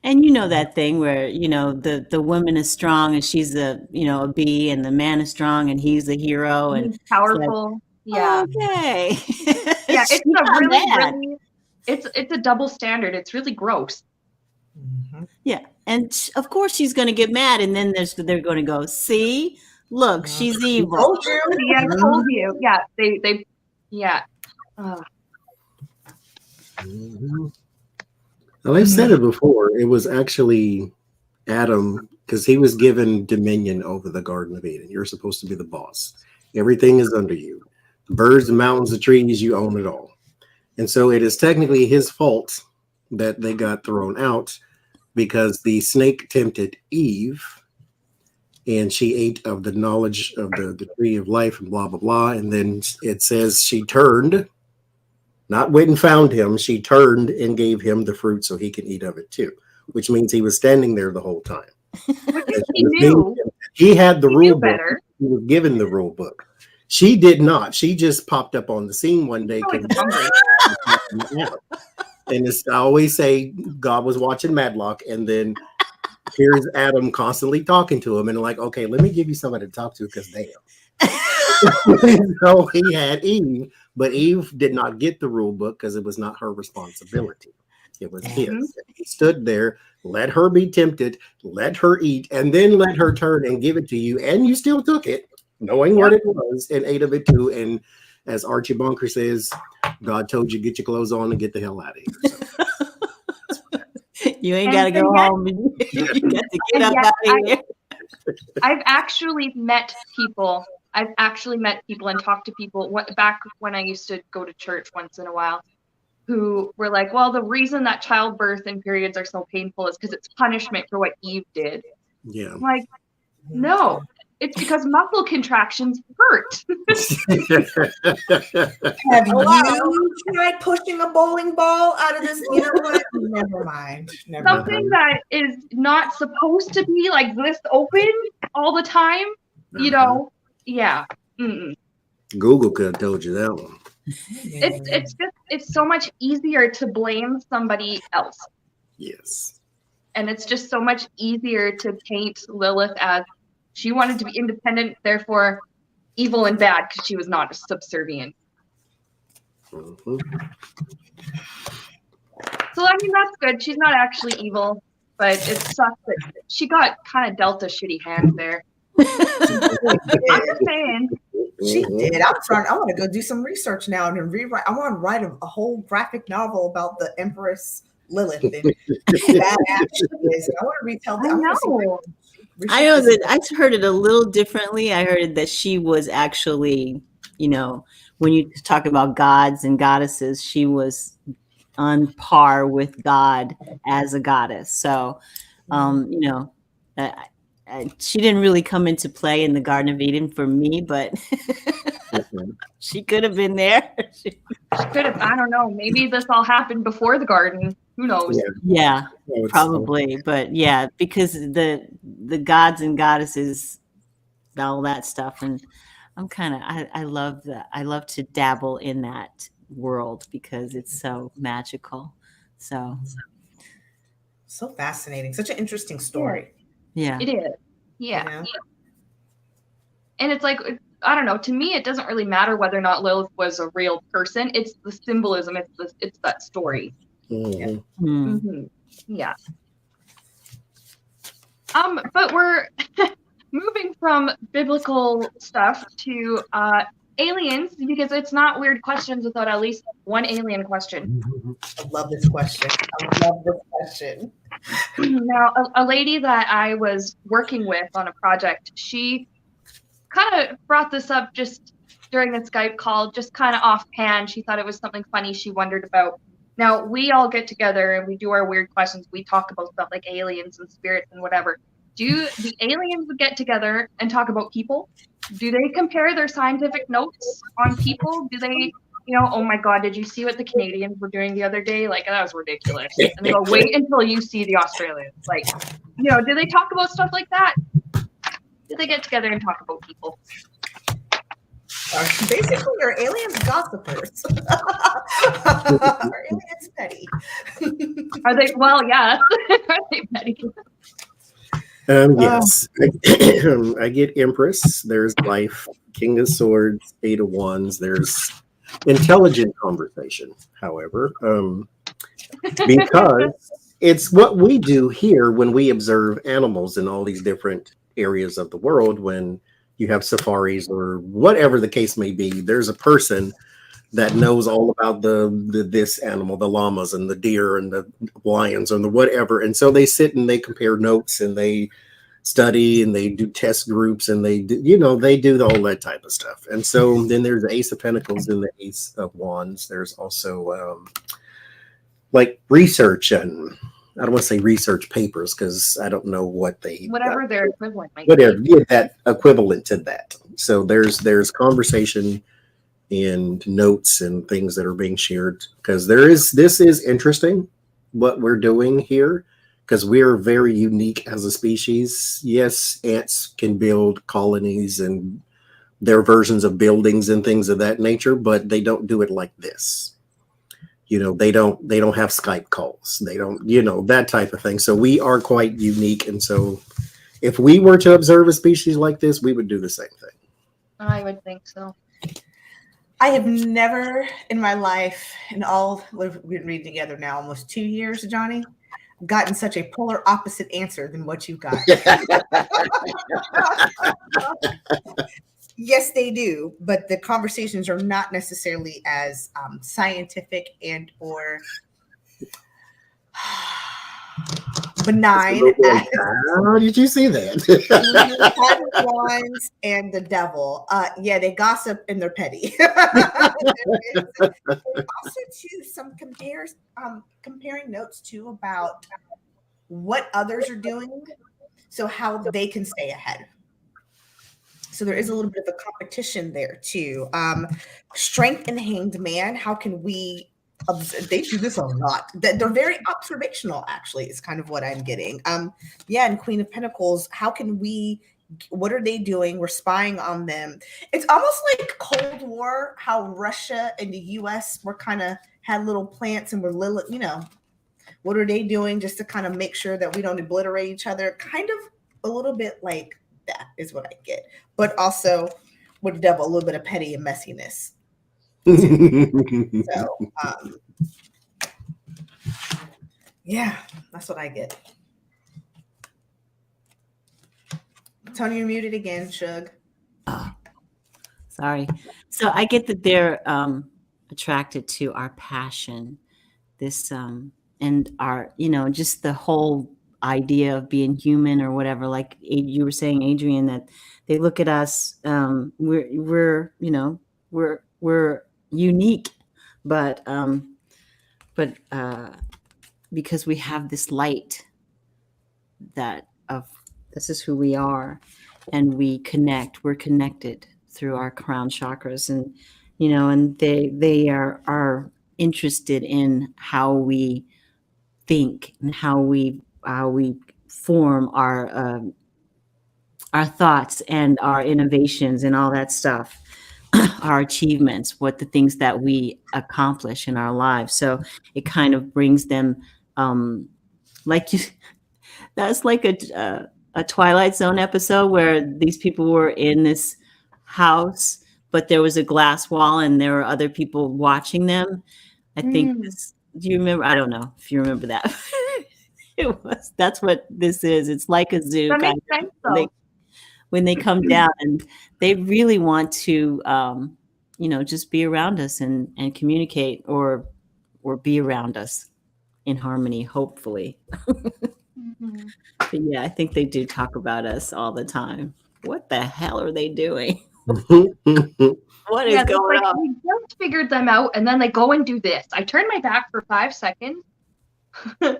And you know that thing where, the woman is strong and she's a bee, and the man is strong and he's the hero, and He's powerful. Yeah. okay. Yeah, it's She a got really, mad. really, it's a double standard. It's really gross. Yeah, and of course she's going to get mad, and then they're going to go, see, look, she's evil. Told you. See, I told you. Yeah, they yeah. Well, I've said it before. It was actually Adam, because he was given dominion over the Garden of Eden. You're supposed to be the boss. Everything is under you. The birds, the mountains, the trees, you own it all. And so it is technically his fault that they got thrown out, because the snake tempted Eve and she ate of the knowledge of the tree of life and blah, blah, blah. And then it says she turned, not went and found him. She turned and gave him the fruit so he can eat of it too, which means he was standing there the whole time. He knew. He had the rule book. Better. He was given the rule book. She did not. She just popped up on the scene one day. And I always say God was watching Madlock, and then here's Adam constantly talking to him, and like, okay, let me give you somebody to talk to, because damn. So he had Eve, but Eve did not get the rule book because it was not her responsibility. It was his. He stood there, let her be tempted, let her eat, and then let her turn and give it to you, and you still took it, knowing what it was, and ate of it too. And as Archie Bunker says, God told you, get your clothes on and get the hell out of here. So. You ain't got to go home. You got to get up out of here. I've actually met people and talked to people back when I used to go to church once in a while, who were like, well, the reason that childbirth and periods are so painful is because it's punishment for what Eve did. Yeah. I'm like, no, it's because muscle contractions hurt. Have you tried pushing a bowling ball out of this inner one? Never mind. Something that is not supposed to be like this open all the time, yeah. Mm-mm. Google could have told you that one. It's so much easier to blame somebody else. Yes. And it's just so much easier to paint Lilith as she wanted to be independent, therefore evil and bad because she was not subservient. Mm-hmm. So I mean, that's good. She's not actually evil, but it sucks that she got kind of dealt a shitty hand there. I'm just saying. She did. I want to go do some research now and rewrite. I want to write a whole graphic novel about the Empress Lilith and bad action is. I want to retell that. I know that I heard it a little differently. I heard that she was actually, when you talk about gods and goddesses, she was on par with God as a goddess. So, she didn't really come into play in the Garden of Eden for me, but she could have been there. She could have. I don't know. Maybe this all happened before the garden. Who knows? Yeah, probably. But yeah, because the gods and goddesses, all that stuff, and I'm kind of I love that. I love to dabble in that world because it's so magical. So fascinating. Such an interesting story. Yeah, it is. Yeah. And it's like, I don't know. To me, it doesn't really matter whether or not Lilith was a real person. It's the symbolism. It's that story. Mm-hmm. Mm-hmm. Yeah. But we're moving from biblical stuff to aliens, because it's not weird questions without at least one alien question. I love this question. Now, a lady that I was working with on a project, she kind of brought this up just during the Skype call, just kind of offhand. She thought it was something funny she wondered about. Now, we all get together and we do our weird questions. We talk about stuff like aliens and spirits and whatever. Do the aliens get together and talk about people? Do they compare their scientific notes on people? Do they, oh my God, did you see what the Canadians were doing the other day? Like, that was ridiculous. And they go, wait until you see the Australians. Like, do they talk about stuff like that? Do they get together and talk about people? Basically, you're aliens gossipers. Are aliens petty? Are they? Well, yes. Are they petty? Yes. I get Empress. There's Life, King of Swords, Eight of Wands. There's intelligent conversation, however, because it's what we do here when we observe animals in all these different areas of the world. When you have safaris or whatever the case may be, there's a person that knows all about the this animal, the llamas and the deer and the lions and the whatever. And so they sit and they compare notes and they study and they do test groups and they do, they do all that type of stuff. And so then there's the Ace of Pentacles and the Ace of Wands. There's also like research, and I don't want to say research papers because I don't know what whatever their equivalent might whatever be. yeah, that equivalent to that. So there's conversation and notes and things that are being shared, because this is interesting what we're doing here, because we're very unique as a species. Yes, ants can build colonies and their versions of buildings and things of that nature, but they don't do it like this. They don't have Skype calls. They don't, that type of thing. So we are quite unique. And so if we were to observe a species like this, we would do the same thing. I would think so. I have never in my life, in all we've been reading together now almost 2 years, Johnie, gotten such a polar opposite answer than what you got. Yes, they do, but the conversations are not necessarily as scientific and or benign. How did you see that? Wands and the devil. Yeah, they gossip and they're petty. Also, too, some comparing notes too about what others are doing, so how they can stay ahead. So there is a little bit of a competition there too. Strength and Hanged Man. How can we? They do this a lot. They're very observational, actually, is kind of what I'm getting. Yeah, and Queen of Pentacles. How can we? What are they doing? We're spying on them. It's almost like Cold War. How Russia and the U.S. were kind of had little plants and were Lilith. What are they doing just to kind of make sure that we don't obliterate each other? Kind of a little bit like that is what I get. But also with the devil, a little bit of petty and messiness. So, yeah, that's what I get. Toni, you're muted again, Shug. Oh, sorry. So I get that they're attracted to our passion, this and our, just the whole idea of being human or whatever. Like you were saying, Adriene, that they look at us. We're unique, but because we have this light this is who we are, and we're connected through our crown chakras, and and they are interested in how we think and how we form our thoughts and our innovations and all that stuff. Our achievements, what the things that we accomplish in our lives. So it kind of brings them, that's like a Twilight Zone episode where these people were in this house, but there was a glass wall and there were other people watching them. I think do you remember? I don't know if you remember that. That's what this is. It's like a zoo. That makes sense, though. When they come down, and they really want to, just be around us and communicate or be around us in harmony, hopefully. Mm-hmm. But yeah, I think they do talk about us all the time. What the hell are they doing? What is going on? We just figured them out, and then they go and do this. I turn my back for 5 seconds. I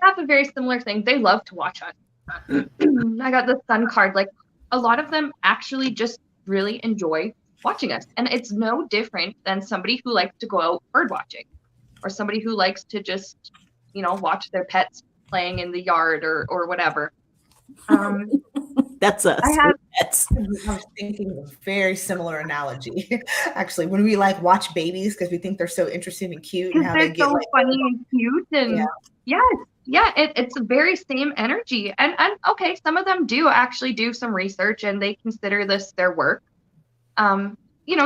have a very similar thing. They love to watch us. I got the sun card. Like, a lot of them actually just really enjoy watching us. And it's no different than somebody who likes to go out bird watching, or somebody who likes to just, watch their pets playing in the yard or whatever. That's us. Yes. I was thinking of a very similar analogy. Actually, when we like watch babies because we think they're so interesting and cute and Because how they're they get so like funny and cute, and it's the very same energy. And okay, some of them do actually do some research and they consider this their work.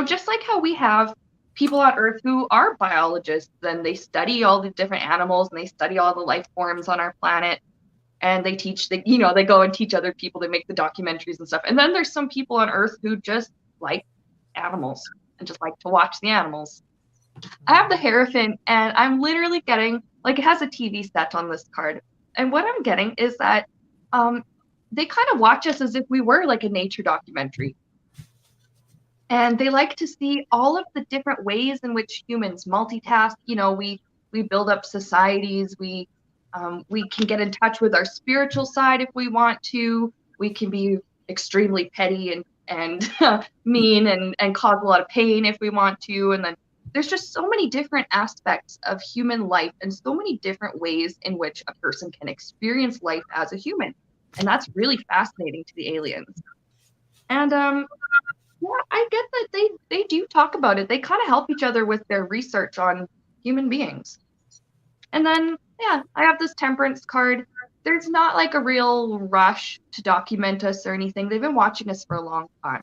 Just like how we have people on Earth who are biologists and they study all the different animals and they study all the life forms on our planet, and they teach they go and teach other people, they make the documentaries and stuff. And then there's some people on Earth who just like animals and just like to watch the animals. I have the Hierophant, and I'm literally getting, like, it has a TV set on this card. And what I'm getting is that they kind of watch us as if we were like a nature documentary. And they like to see all of the different ways in which humans multitask. We build up societies. We can get in touch with our spiritual side if we want to. We can be extremely petty and mean and cause a lot of pain if we want to. And then there's just so many different aspects of human life and so many different ways in which a person can experience life as a human. And that's really fascinating to the aliens. And I get that they do talk about it. They kind of help each other with their research on human beings. And then, I have this Temperance card. There's not like a real rush to document us or anything. They've been watching us for a long time.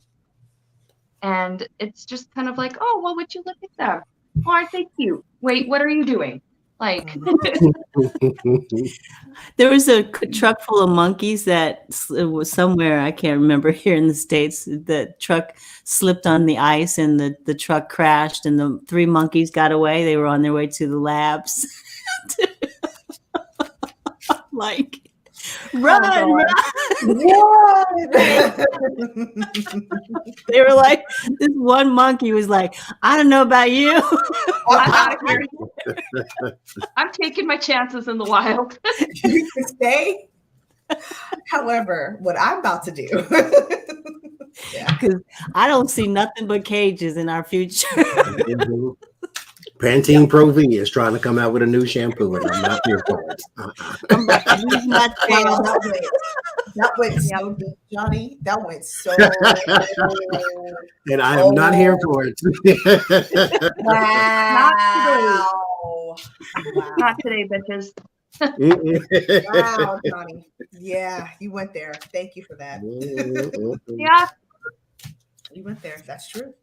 And it's just kind of like, oh, well, would you look at them? Oh, aren't they cute? Wait, what are you doing? Like, there was a truck full of monkeys that it was somewhere, I can't remember, here in the States. The truck slipped on the ice and the truck crashed and the 3 monkeys got away. They were on their way to the labs. Like, run. They were like, this one monkey was like, I don't know about you. I'm out of here. I'm taking my chances in the wild. You can stay. However, what I'm about to do. Because I don't see nothing but cages in our future. Pantene Pro V is trying to come out with a new shampoo, and I'm not here for it. I'm like, leave my tail. That went so deep, Johnie. That went so. And I am not here for it. Wow. Not today, bitches. Wow, Toni. Yeah, you went there. Thank you for that. Yeah. You went there. That's true.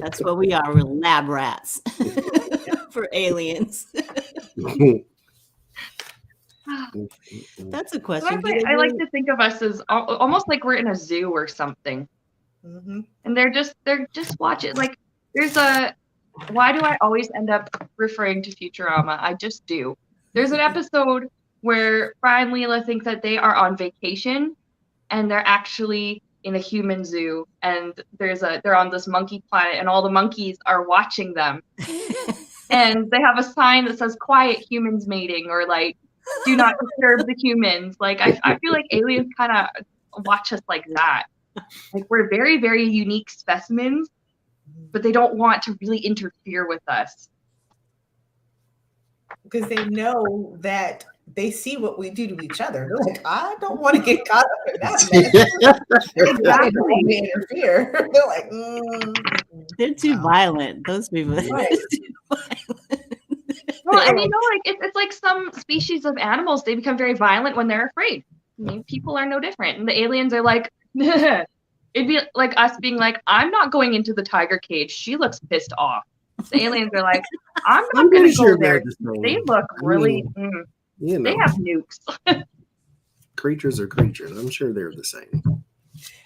That's what we are. We're lab rats for aliens. That's a question. I like to think of us as almost like we're in a zoo or something. Mm-hmm. And they're just watching. Like, why do I always end up referring to Futurama? I just do. There's an episode where Fry and Leela think that they are on vacation and they're actually in a human zoo, and they're on this monkey planet and all the monkeys are watching them. And they have a sign that says quiet humans mating, or like, do not disturb the humans. Like, I feel like aliens kind of watch us like that. Like, we're very, very unique specimens, but they don't want to really interfere with us. Because they know that they see what we do to each other. They're like, I don't want to get caught up in that mess. Exactly. They interfere. They're like, they're too violent. Those people. Right. Too violent. Well, and like it's like some species of animals, they become very violent when they're afraid. I mean, people are no different. And the aliens are like, it'd be like us being like, I'm not going into the tiger cage. She looks pissed off. The aliens are like, I'm not going to go there. They look really, they have nukes. Creatures are creatures. I'm sure they're the same.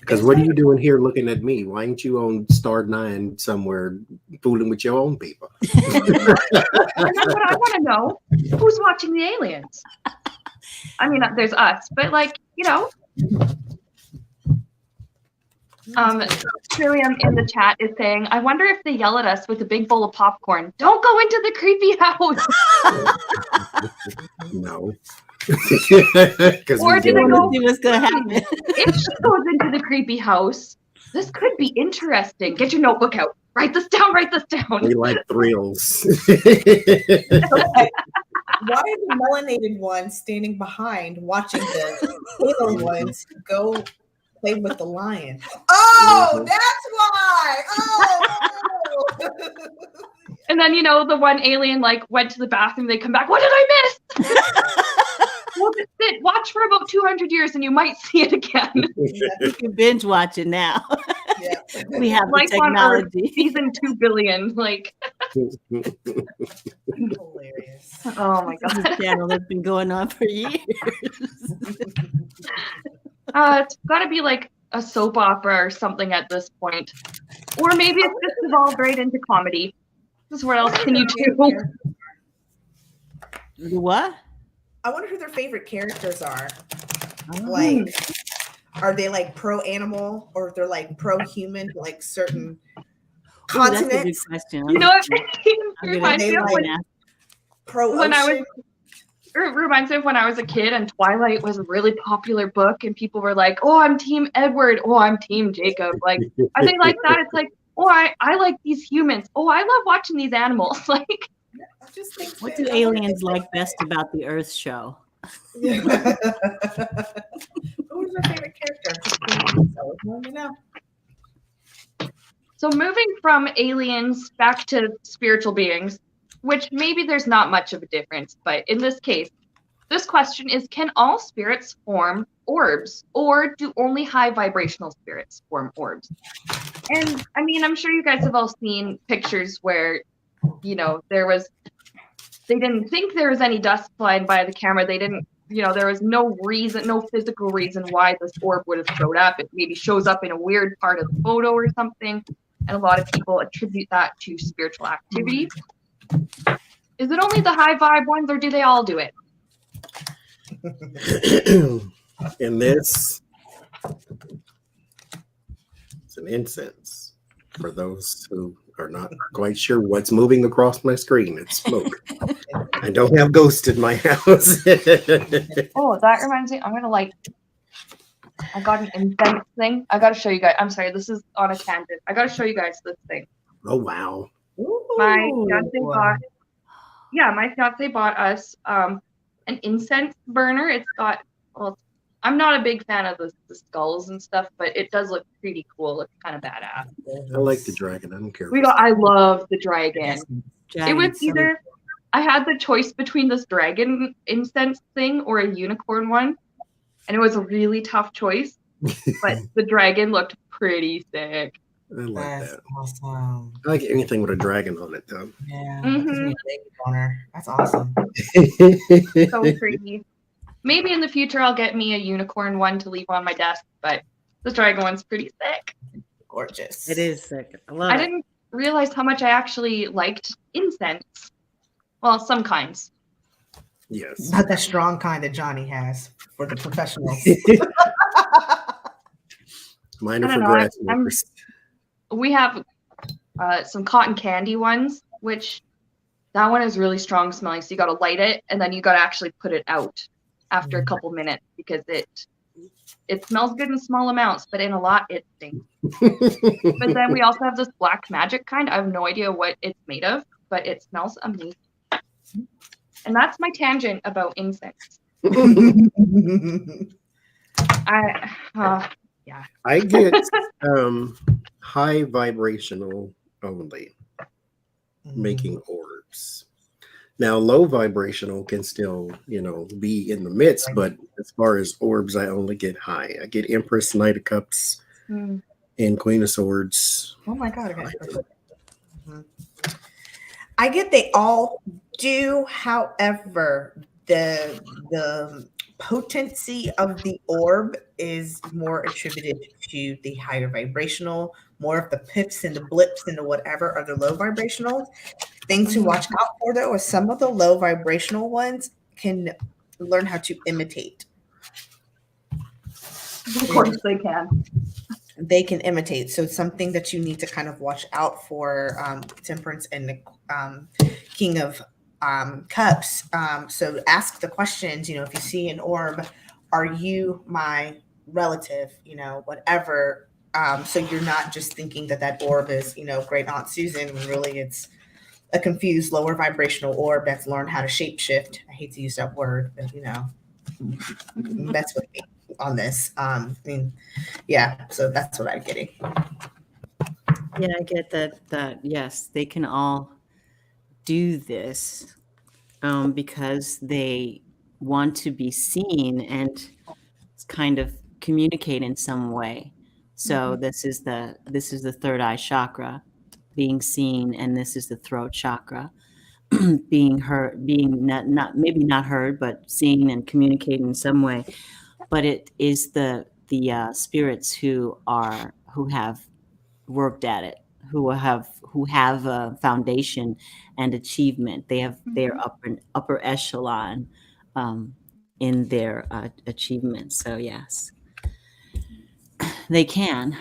Because what are you doing here looking at me? Why ain't you on Star 9 somewhere fooling with your own people? And that's what I want to know. Who's watching the aliens? I mean, there's us, but like, Trillium in the chat is saying, I wonder if they yell at us with a big bowl of popcorn. Don't go into the creepy house. No. Or do they go, see what's going to happen? if she goes into the creepy house, this could be interesting. Get your notebook out. Write this down. We like thrills. Why are the melanated ones standing behind watching the paler ones go play with the lion? Oh, that's why. Oh. And then, the one alien like went to the bathroom, they come back, what did I miss? Well, sit, watch for about 200 years and you might see it again. You can binge watch it now. Yeah. We have the Life on Earth, technology. season 2 billion. Like, Hilarious. oh my This is God. a channel that's been going on for years. It's got to be like a soap opera or something at this point. Or maybe it's just evolved right into comedy. Because what else can you do? The what? I wonder who their favorite characters are. Oh. Like, are they like pro-animal or they're like pro-human, like certain Ooh, that's a good continents? question. You know what? It I'm reminds me of like- when Pro-ocean? I was. It reminds me of when I was a kid and Twilight was a really popular book and people were like, oh, I'm Team Edward. Oh, I'm Team Jacob. Like, are they like that? It's like, oh, I like these humans. Oh, I love watching these animals. Like, I just think What that- do aliens like best about the Earth show? Yeah. Who's your favorite character? Just please let me know. so moving from aliens back to spiritual beings, which maybe there's not much of a difference, but in this case, this question is, can all spirits form orbs, or do only high vibrational spirits form orbs? And I mean, I'm sure you guys have all seen pictures where, they didn't think there was any dust flying by the camera. They didn't, there was no reason, no physical reason why this orb would have showed up. It maybe shows up in a weird part of the photo or something. And a lot of people attribute that to spiritual activity. Is it only the high vibe ones, or do they all do it? In this, it's an incense. For those who are not quite sure what's moving across my screen, it's smoke. I don't have ghosts in my house. Oh, that reminds me. I'm gonna I got an incense thing. I gotta show you guys. I'm sorry, this is on a tangent. I gotta show you guys this thing. Oh wow! My Ooh. fiance bought us an incense burner. It's got, well, I'm not a big fan of the skulls and stuff, but it does look pretty cool. It's kind of badass. I like the dragon. I don't care. I love the dragon. It was Giants. either I had the choice between this dragon incense thing or a unicorn one, and it was a really tough choice. But the dragon looked pretty sick. I like That's that. awesome. I like anything with a dragon on it, though. Yeah. Mhm. Gives me a baby boner. That's awesome. So pretty. Maybe in the future I'll get me a unicorn one to leave on my desk, but the dragon one's pretty sick. Gorgeous. It is sick. I love I it. didn't realize how much I actually liked incense. Well, some kinds. Yes. Not that strong kind that Johnie has for the professionals. Mine I are don't for know, grass I'm- makers. We have some cotton candy ones, which that one is really strong smelling. So you got to light it and then you got to actually put it out after a couple minutes because it smells good in small amounts, but in a lot it stinks. But then we also have this black magic kind. I have no idea what it's made of, but it smells amazing. And that's my tangent about incense. I get high vibrational only, making orbs. Now, low vibrational can still, be in the midst, but as far as orbs, I only get high. I get Empress, Knight of Cups, Mm. and Queen of Swords. Oh my God. I get they all do. However, the potency of the orb is more attributed to the higher vibrational. More of the pips and the blips and the whatever are the low vibrational. Things to watch out for, though, is some of the low vibrational ones can learn how to imitate. Of course they can. They can imitate. So it's something that you need to kind of watch out for. Temperance and the King of Cups. So ask the questions, if you see an orb, are you my relative, whatever. So you're not just thinking that orb is, great Aunt Susan, when really it's a confused lower vibrational orb that's learned how to shapeshift. I hate to use that word, but mess with me on this. Yeah, so that's what I'm getting. Yeah, I get that yes, they can all do this because they want to be seen and kind of communicate in some way. So this is the third eye chakra, being seen, and this is the throat chakra, being heard, being not maybe not heard, but seen and communicating in some way. But it is the spirits who have worked at it, who have a foundation and achievement. They're upper echelon in their achievements. So yes, they can,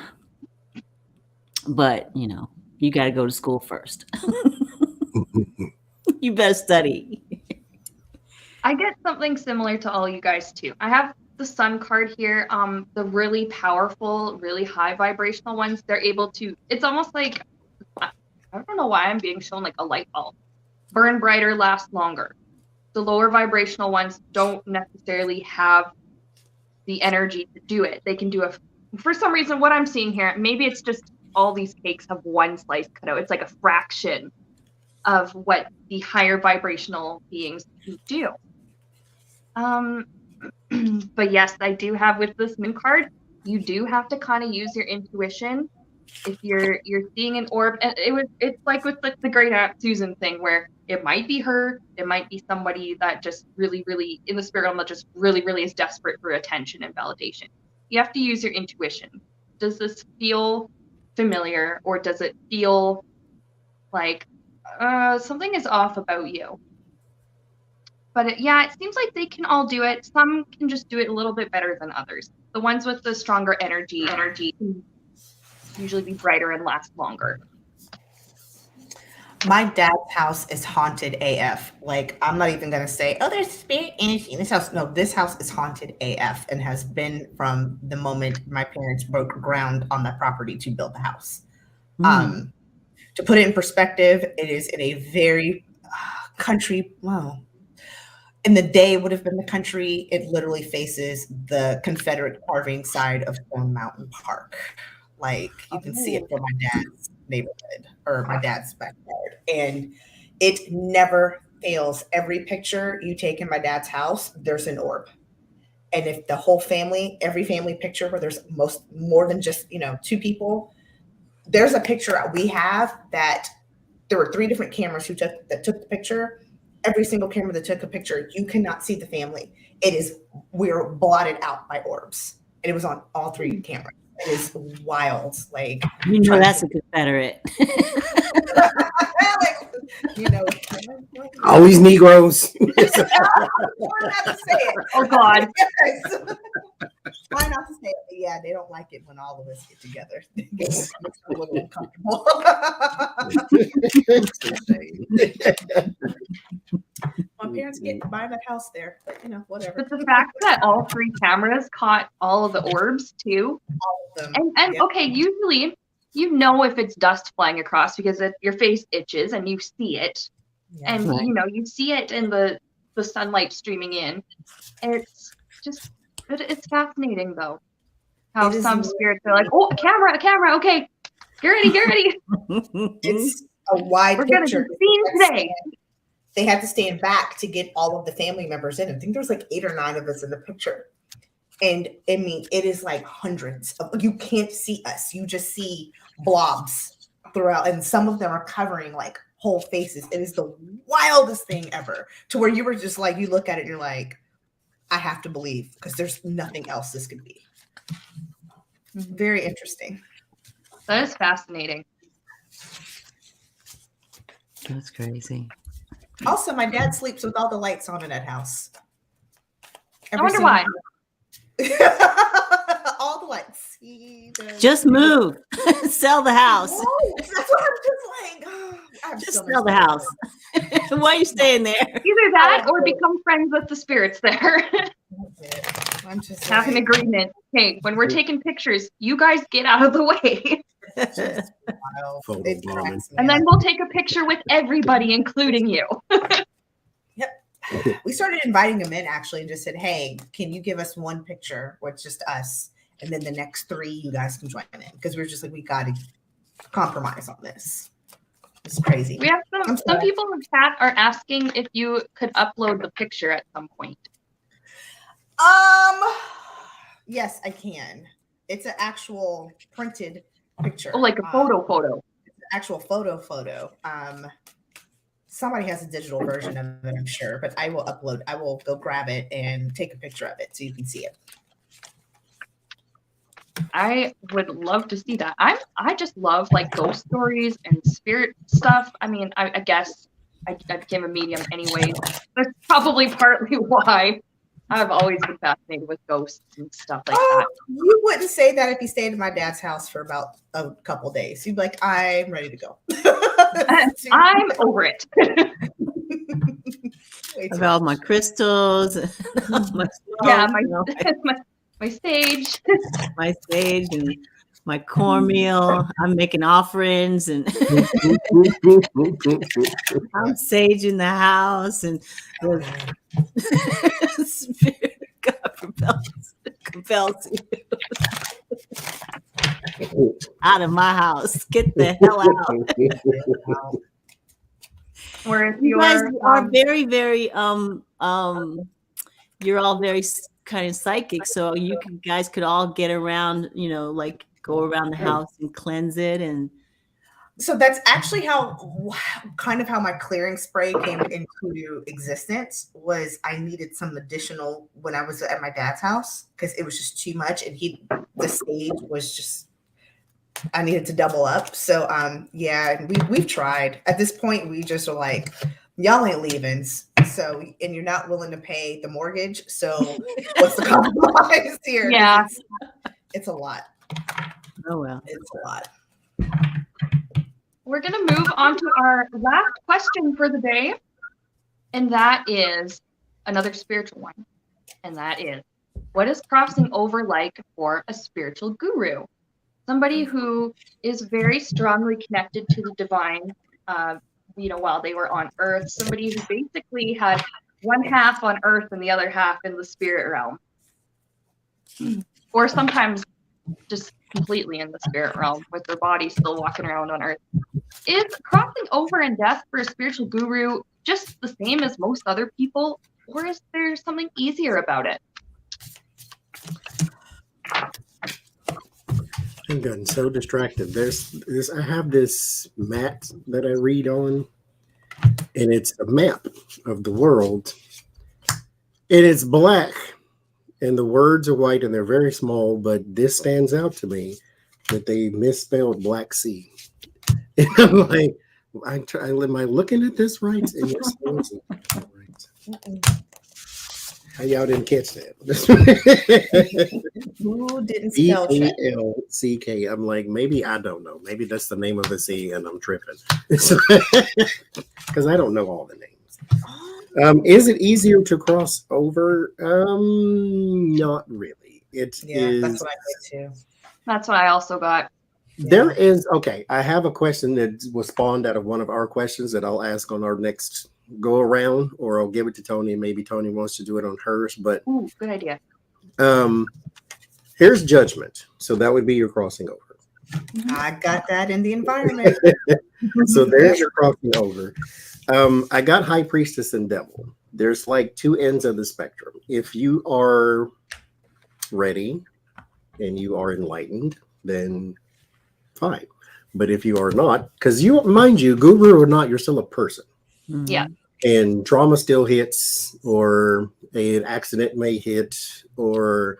but you got to go to school first. You better study. I get something similar to all you guys too. I have the sun card here. The really powerful, really high vibrational ones, they're able to, it's almost like, I don't know why I'm being shown like a light bulb. Burn brighter, last longer. The lower vibrational ones don't necessarily have the energy to do it. They can do for some reason, what I'm seeing here, maybe it's just all these cakes have one slice cut out. It's like a fraction of what the higher vibrational beings do. But yes, I do have with this moon card, you do have to kind of use your intuition. If you're seeing an orb, and it's like with the great Aunt Susan thing, where it might be her, it might be somebody that just really, really in the spirit realm that just really, really is desperate for attention and validation. You have to use your intuition. Does this feel familiar, or does it feel like something is off about you? But it seems like they can all do it. Some can just do it a little bit better than others. The ones with the stronger energy can usually be brighter and last longer. My dad's house is haunted AF. Like, I'm not even going to say, oh, there's spirit energy in this house. No, this house is haunted AF and has been from the moment my parents broke ground on that property to build the house. To put it in perspective, it is in a very country, in the day would have been the country. It literally faces the Confederate carving side of Stone Mountain Park. Like, you can see it from my dad's neighborhood or my dad's backyard. And it never fails. Every picture you take in my dad's house, there's an orb. And if the whole family, every family picture where there's more than just, two people, there's a picture we have that there were 3 different cameras that took the picture. Every single camera that took a picture, you cannot see the family. We're blotted out by orbs. And it was on all 3 cameras. It is wild. Like, that's a Confederate. All these Negroes. Try not to say it. Oh God. Try not to say it. But yeah, they don't like it when all of us get together. It makes it a little uncomfortable. My parents buy that house there, but whatever. But the fact that all 3 cameras caught all of the orbs too, all of them. and okay, usually if it's dust flying across because your face itches and you see it, and you see it in the sunlight streaming in. And it's fascinating though how some spirits are like, oh, a camera, okay, get ready. It's a wide We're picture. Gonna be seen today. They had to stand back to get all of the family members in. I think there was like 8 or 9 of us in the picture. And I mean, it is like hundreds of, you can't see us. You just see blobs throughout. And some of them are covering like whole faces. It is the wildest thing ever, to where you were just like, you look at it and you're like, I have to believe, because there's nothing else this could be. Very interesting. That is fascinating. That's crazy. Also, my dad sleeps with all the lights on in that house. I wonder why. All the lights. Just move. Sell the house. No, that's what I'm just like. Just sell the house. Why are you staying there? Either that or become friends with the spirits there. I'm just Have an agreement. Hey, when we're taking pictures, you guys get out of the way. Photo It bombing. cracks me And then up. we'll take a picture with everybody, including you. We started inviting them in actually and just said, hey, can you give us one picture where it's just us? And then the next 3, you guys can join in. Because we're just like, we got to compromise on this. It's crazy. We have some people in chat are asking if you could upload the picture at some point. Yes, I can. It's an actual printed picture. Oh, like a photo. It's an actual photo. Somebody has a digital version of it, I'm sure, but I will go grab it and take a picture of it so you can see it. I would love to see that. I just love like ghost stories and spirit stuff. I mean, I guess I became a medium anyway. That's probably partly why I've always been fascinated with ghosts and stuff like that. You wouldn't say that if you stayed in my dad's house for about a couple days. You'd be like, I'm ready to go. I'm over it. I've all my crystals, my my sage. my sage, and my cornmeal. I'm making offerings, and I'm saging the house, and the spirit of God compels you out of my house. Get the hell out. Whereas You guys are very, very you're all very kind of psychic, so guys could all get around, like go around the house and cleanse it. And so that's actually how my clearing spray came into existence. Was I needed some additional when I was at my dad's house because it was just too much, and the stage was just, I needed to double up. So yeah, we've tried. At this point, we just are like, y'all ain't leaving. So, and you're not willing to pay the mortgage. So what's the compromise here? Yeah. It's a lot. oh well. It's a lot. We're going to move on to our last question for the day. And that is another spiritual one. And that is, what is crossing over like for a spiritual guru? Somebody who is very strongly connected to the divine, while they were on Earth. Somebody who basically had one half on Earth and the other half in the spirit realm. Or sometimes just completely in the spirit realm with their body still walking around on Earth. Is crossing over in death for a spiritual guru just the same as most other people? Or is there something easier about it? I'm getting so distracted. I have this mat that I read on, and it's a map of the world, and it's black, and the words are white, and they're very small, but this stands out to me that they misspelled Black Sea. And I'm like, am I looking at this right? And you're saying right. How y'all didn't catch that? Who didn't spell check? E-A-L-C-K. I'm like, maybe I don't know. Maybe that's the name of the sea, and I'm tripping because I don't know all the names. Is it easier to cross over? Not really. It is. That's what I did too. That's what I also got. There is, okay, I have a question that was spawned out of one of our questions that I'll ask on our next go around, or I'll give it to Toni, and maybe Toni wants to do it on hers. But ooh, good idea. Here's judgment. So that would be your crossing over. I got that in the environment. So there's your crossing over. I got high priestess and devil. There's like two ends of the spectrum. If you are ready and you are enlightened, then fine. But if you are not, because mind you, guru or not, you're still a person. Yeah. And trauma still hits, or an accident may hit, or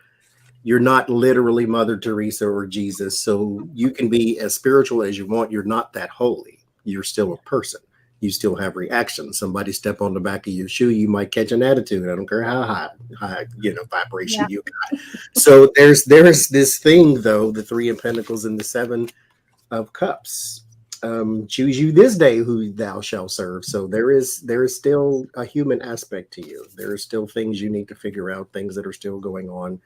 you're not literally Mother Teresa or Jesus. So you can be as spiritual as you want. You're not that holy. You're still a person. You still have reactions. Somebody step on the back of your shoe, you might catch an attitude. I don't care how high vibration you got. So there's this thing though, the 3 of Pentacles and the 7 of Cups. choose you this day who thou shalt serve. So there is still a human aspect to you. There are still things you need to figure out, things that are still going on,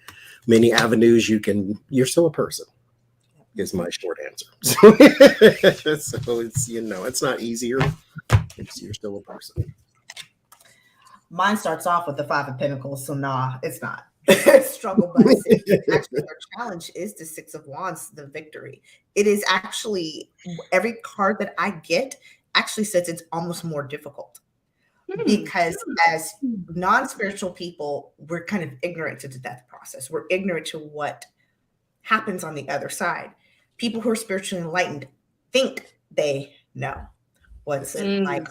many avenues you're still a person, is my short answer. So it's, it's not easier. You're still a person. Mine starts off with the 5 of Pentacles, so nah, it's not. Struggle bus. Actually, our challenge is the 6 of Wands, the victory. It is actually, every card that I get actually says it's almost more difficult, because as non-spiritual people, we're kind of ignorant to the death process. We're ignorant to what happens on the other side. People who are spiritually enlightened think they know what's it like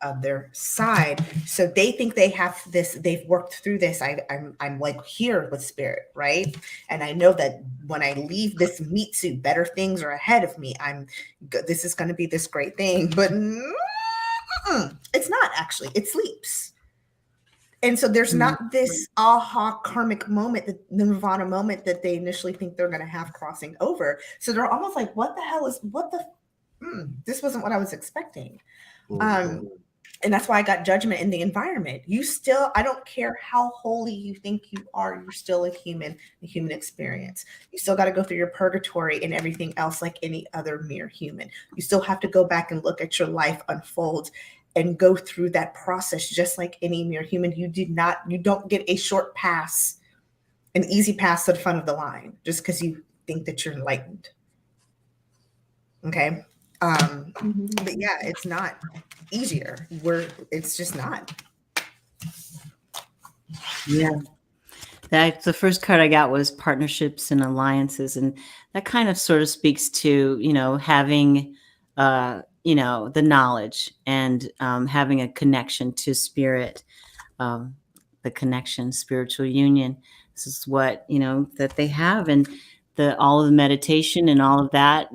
of their side, so they think they have this, they've worked through this. I'm like here with spirit, right? And I know that when I leave this meat suit, better things are ahead of me. This is going to be this great thing, but it's not actually. It sleeps. And so there's not this aha karmic moment, the nirvana moment that they initially think they're going to have crossing over. So they're almost like, what the hell is, this wasn't what I was expecting. And that's why I got judgment in the environment. You still, I don't care how holy you think you are, you're still a human experience. You still got to go through your purgatory and everything else like any other mere human. You still have to go back and look at your life unfold and go through that process just like any mere human. You don't get a short pass, an easy pass to the front of the line just because you think that you're enlightened. Okay. But yeah, it's not easier. It's just not. Yeah. The first card I got was partnerships and alliances. And that kind of sort of speaks to, having, the knowledge and having a connection to spirit, the connection, spiritual union. This is what, that they have. And all of the meditation and all of that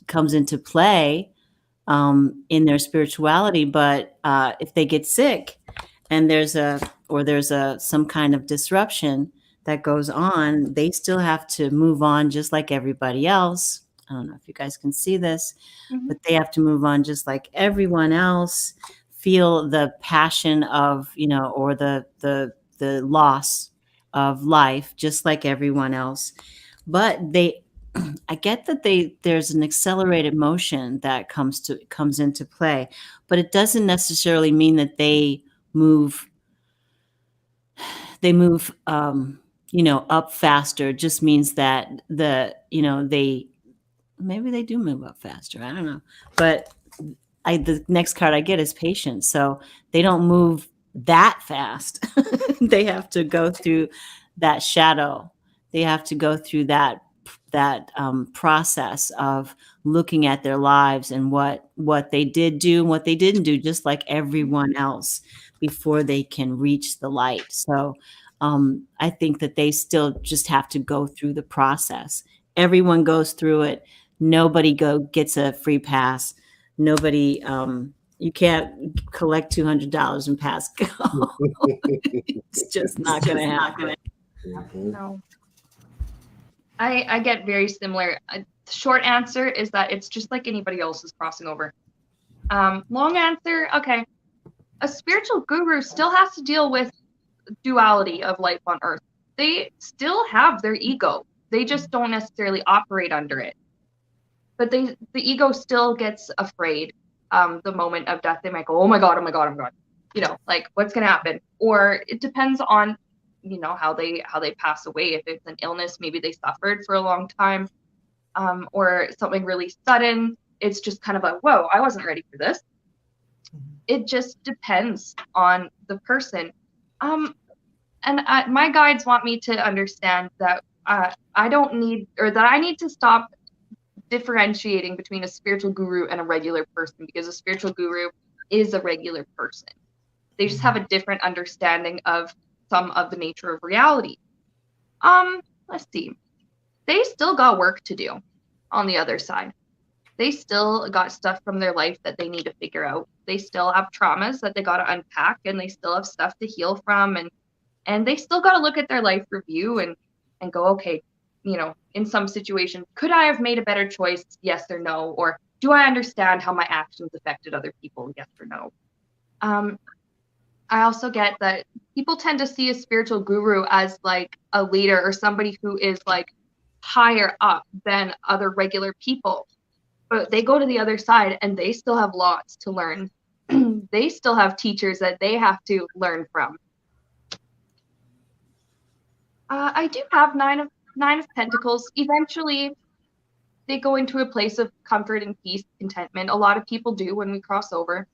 comes into play in their spirituality. But if they get sick and there's some kind of disruption that goes on, they still have to move on just like everybody else. I don't know if you guys can see this, but they have to move on just like everyone else, feel the passion of, or the loss of life, just like everyone else. But I get that there's an accelerated motion that comes into play, but it doesn't necessarily mean that they move up faster. It just means that maybe they do move up faster. I don't know. But the next card I get is patience. So they don't move that fast. They have to go through that shadow. They have to go through that process of looking at their lives and what they did do and what they didn't do, just like everyone else, before they can reach the light. So I think that they still just have to go through the process. Everyone goes through it. Nobody gets a free pass. Nobody, you can't collect $200 and pass go. It's just not going to happen. No. I get very similar. Short answer is that it's just like anybody else is crossing over. Long answer, okay. A spiritual guru still has to deal with duality of life on earth. They still have their ego. They just don't necessarily operate under it. But the ego still gets afraid the moment of death. They might go, oh my God, oh my God, oh my God. Like what's going to happen? Or it depends on how they pass away. If it's an illness, maybe they suffered for a long time, or something really sudden. It's just kind of like, whoa, I wasn't ready for this. It just depends on the person. And my guides want me to understand that I need to stop differentiating between a spiritual guru and a regular person, because a spiritual guru is a regular person. They just have a different understanding of some of the nature of reality. Let's see. They still got work to do on the other side. They still got stuff from their life that they need to figure out. They still have traumas that they got to unpack, and they still have stuff to heal from, and they still got to look at their life review and go, okay, in some situation, could I have made a better choice? Yes or no? Or do I understand how my actions affected other people? Yes or no? I also get that people tend to see a spiritual guru as like a leader or somebody who is like higher up than other regular people. But they go to the other side and they still have lots to learn. They still have teachers that they have to learn from. I do have nine of Pentacles. Eventually, they go into a place of comfort and peace, contentment. A lot of people do when we cross over.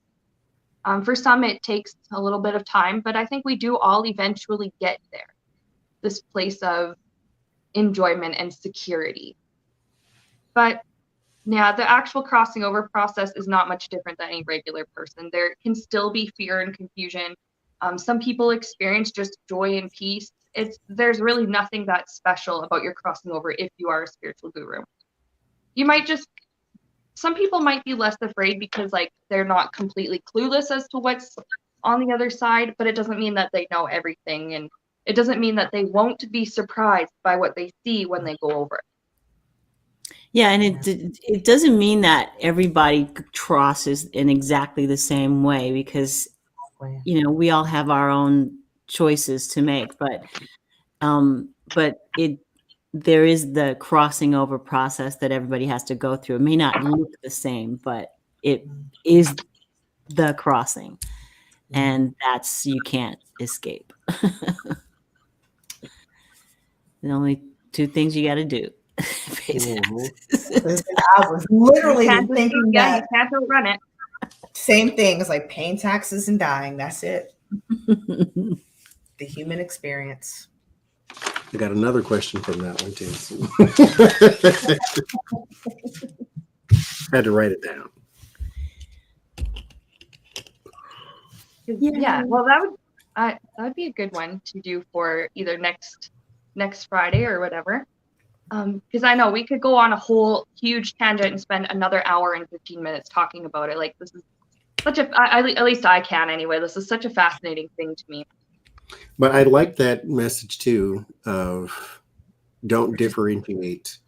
For some, it takes a little bit of time, but I think we do all eventually get there. This place of enjoyment and security. But yeah, the actual crossing over process is not much different than any regular person. There can still be fear and confusion. Some people experience just joy and peace. There's really nothing that special about your crossing over if you are a spiritual guru. Some people might be less afraid because like they're not completely clueless as to what's on the other side, but it doesn't mean that they know everything, and it doesn't mean that they won't be surprised by what they see when they go over it. Yeah, and it doesn't mean that everybody crosses in exactly the same way, because we all have our own choices to make, but there is the crossing over process that everybody has to go through. It may not look the same, but it is the crossing, and you can't escape. The only two things you got to do. I was literally thinking that. You can't run it. Same thing as like paying taxes and dying. That's it. The human experience. I got another question from that one too. Had to write it down. Yeah, well, that would be a good one to do for either next Friday or whatever. Because I know we could go on a whole huge tangent and spend another hour and 15 minutes talking about it. Like, this is such at least I can anyway. This is such a fascinating thing to me. But I like that message too of don't differentiate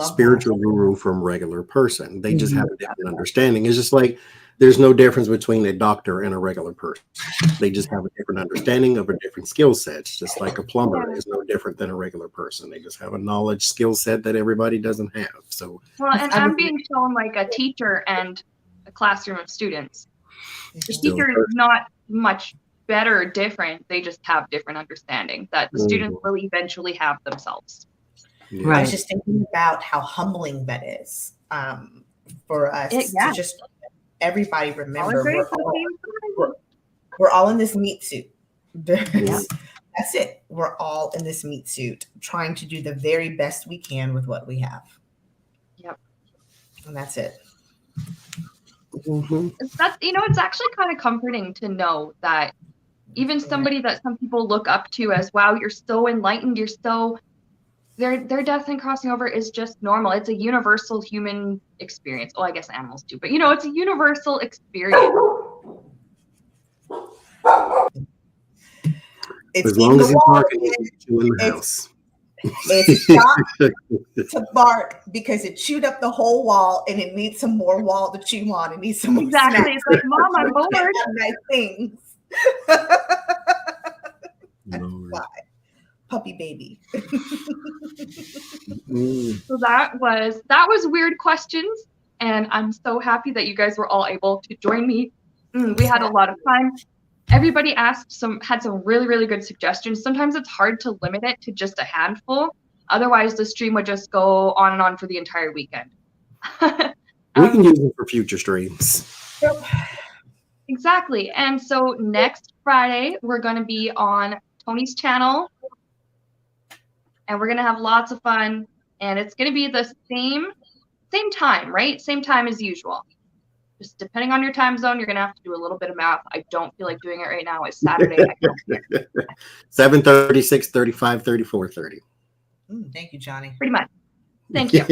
spiritual guru from regular person. They just have a different understanding. It's just like there's no difference between a doctor and a regular person. They just have a different understanding of a different skill set. Just like a plumber is no different than a regular person. They just have a knowledge skill set that everybody doesn't have. So well, and I'm being shown like a teacher and a classroom of students. The teacher is not much better or different. They just have different understanding that the students will eventually have themselves. Right. I was just thinking about how humbling that is for us to just everybody remember we're all in this meat suit. That's it. We're all in this meat suit trying to do the very best we can with what we have. Yep. And that's it. It's actually kind of comforting to know that even somebody that some people look up to as, wow, you're so enlightened, their death and crossing over is just normal. It's a universal human experience. Oh, I guess animals do, but it's a universal experience. As long as you're barking, you in the house. It stopped to bark because it chewed up the whole wall and it needs some more wall to chew on. It needs some more exactly. snacks. It's like, Mom, I'm bored. Nice things. That's why. Puppy baby. So that was weird questions, and I'm so happy that you guys were all able to join me. We had a lot of fun. Everybody had some really, really good suggestions. Sometimes it's hard to limit it to just a handful. Otherwise, the stream would just go on and on for the entire weekend. We can use it for future streams. Yep. Exactly. And so next Friday, we're going to be on Toni's channel. And we're going to have lots of fun. And it's going to be the same time, right? Same time as usual. Just depending on your time zone, you're going to have to do a little bit of math. I don't feel like doing it right now. It's Saturday. 7:30, 6:35, 34:30. Thank you, Johnie. Pretty much. Thank you.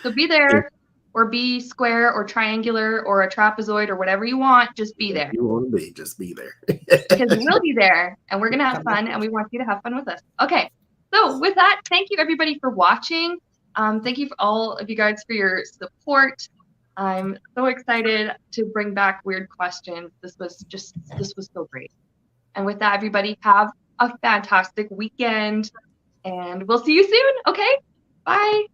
So be there, or be square, or triangular, or a trapezoid, or whatever you want. Just be there. You want to be, just be there. Because we'll be there, and we're going to have fun, and we want you to have fun with us. Okay. So with that, thank you, everybody, for watching. Thank you for all of you guys for your support. I'm so excited to bring back weird questions. This was so great. And with that, everybody have a fantastic weekend, and we'll see you soon. Okay, bye.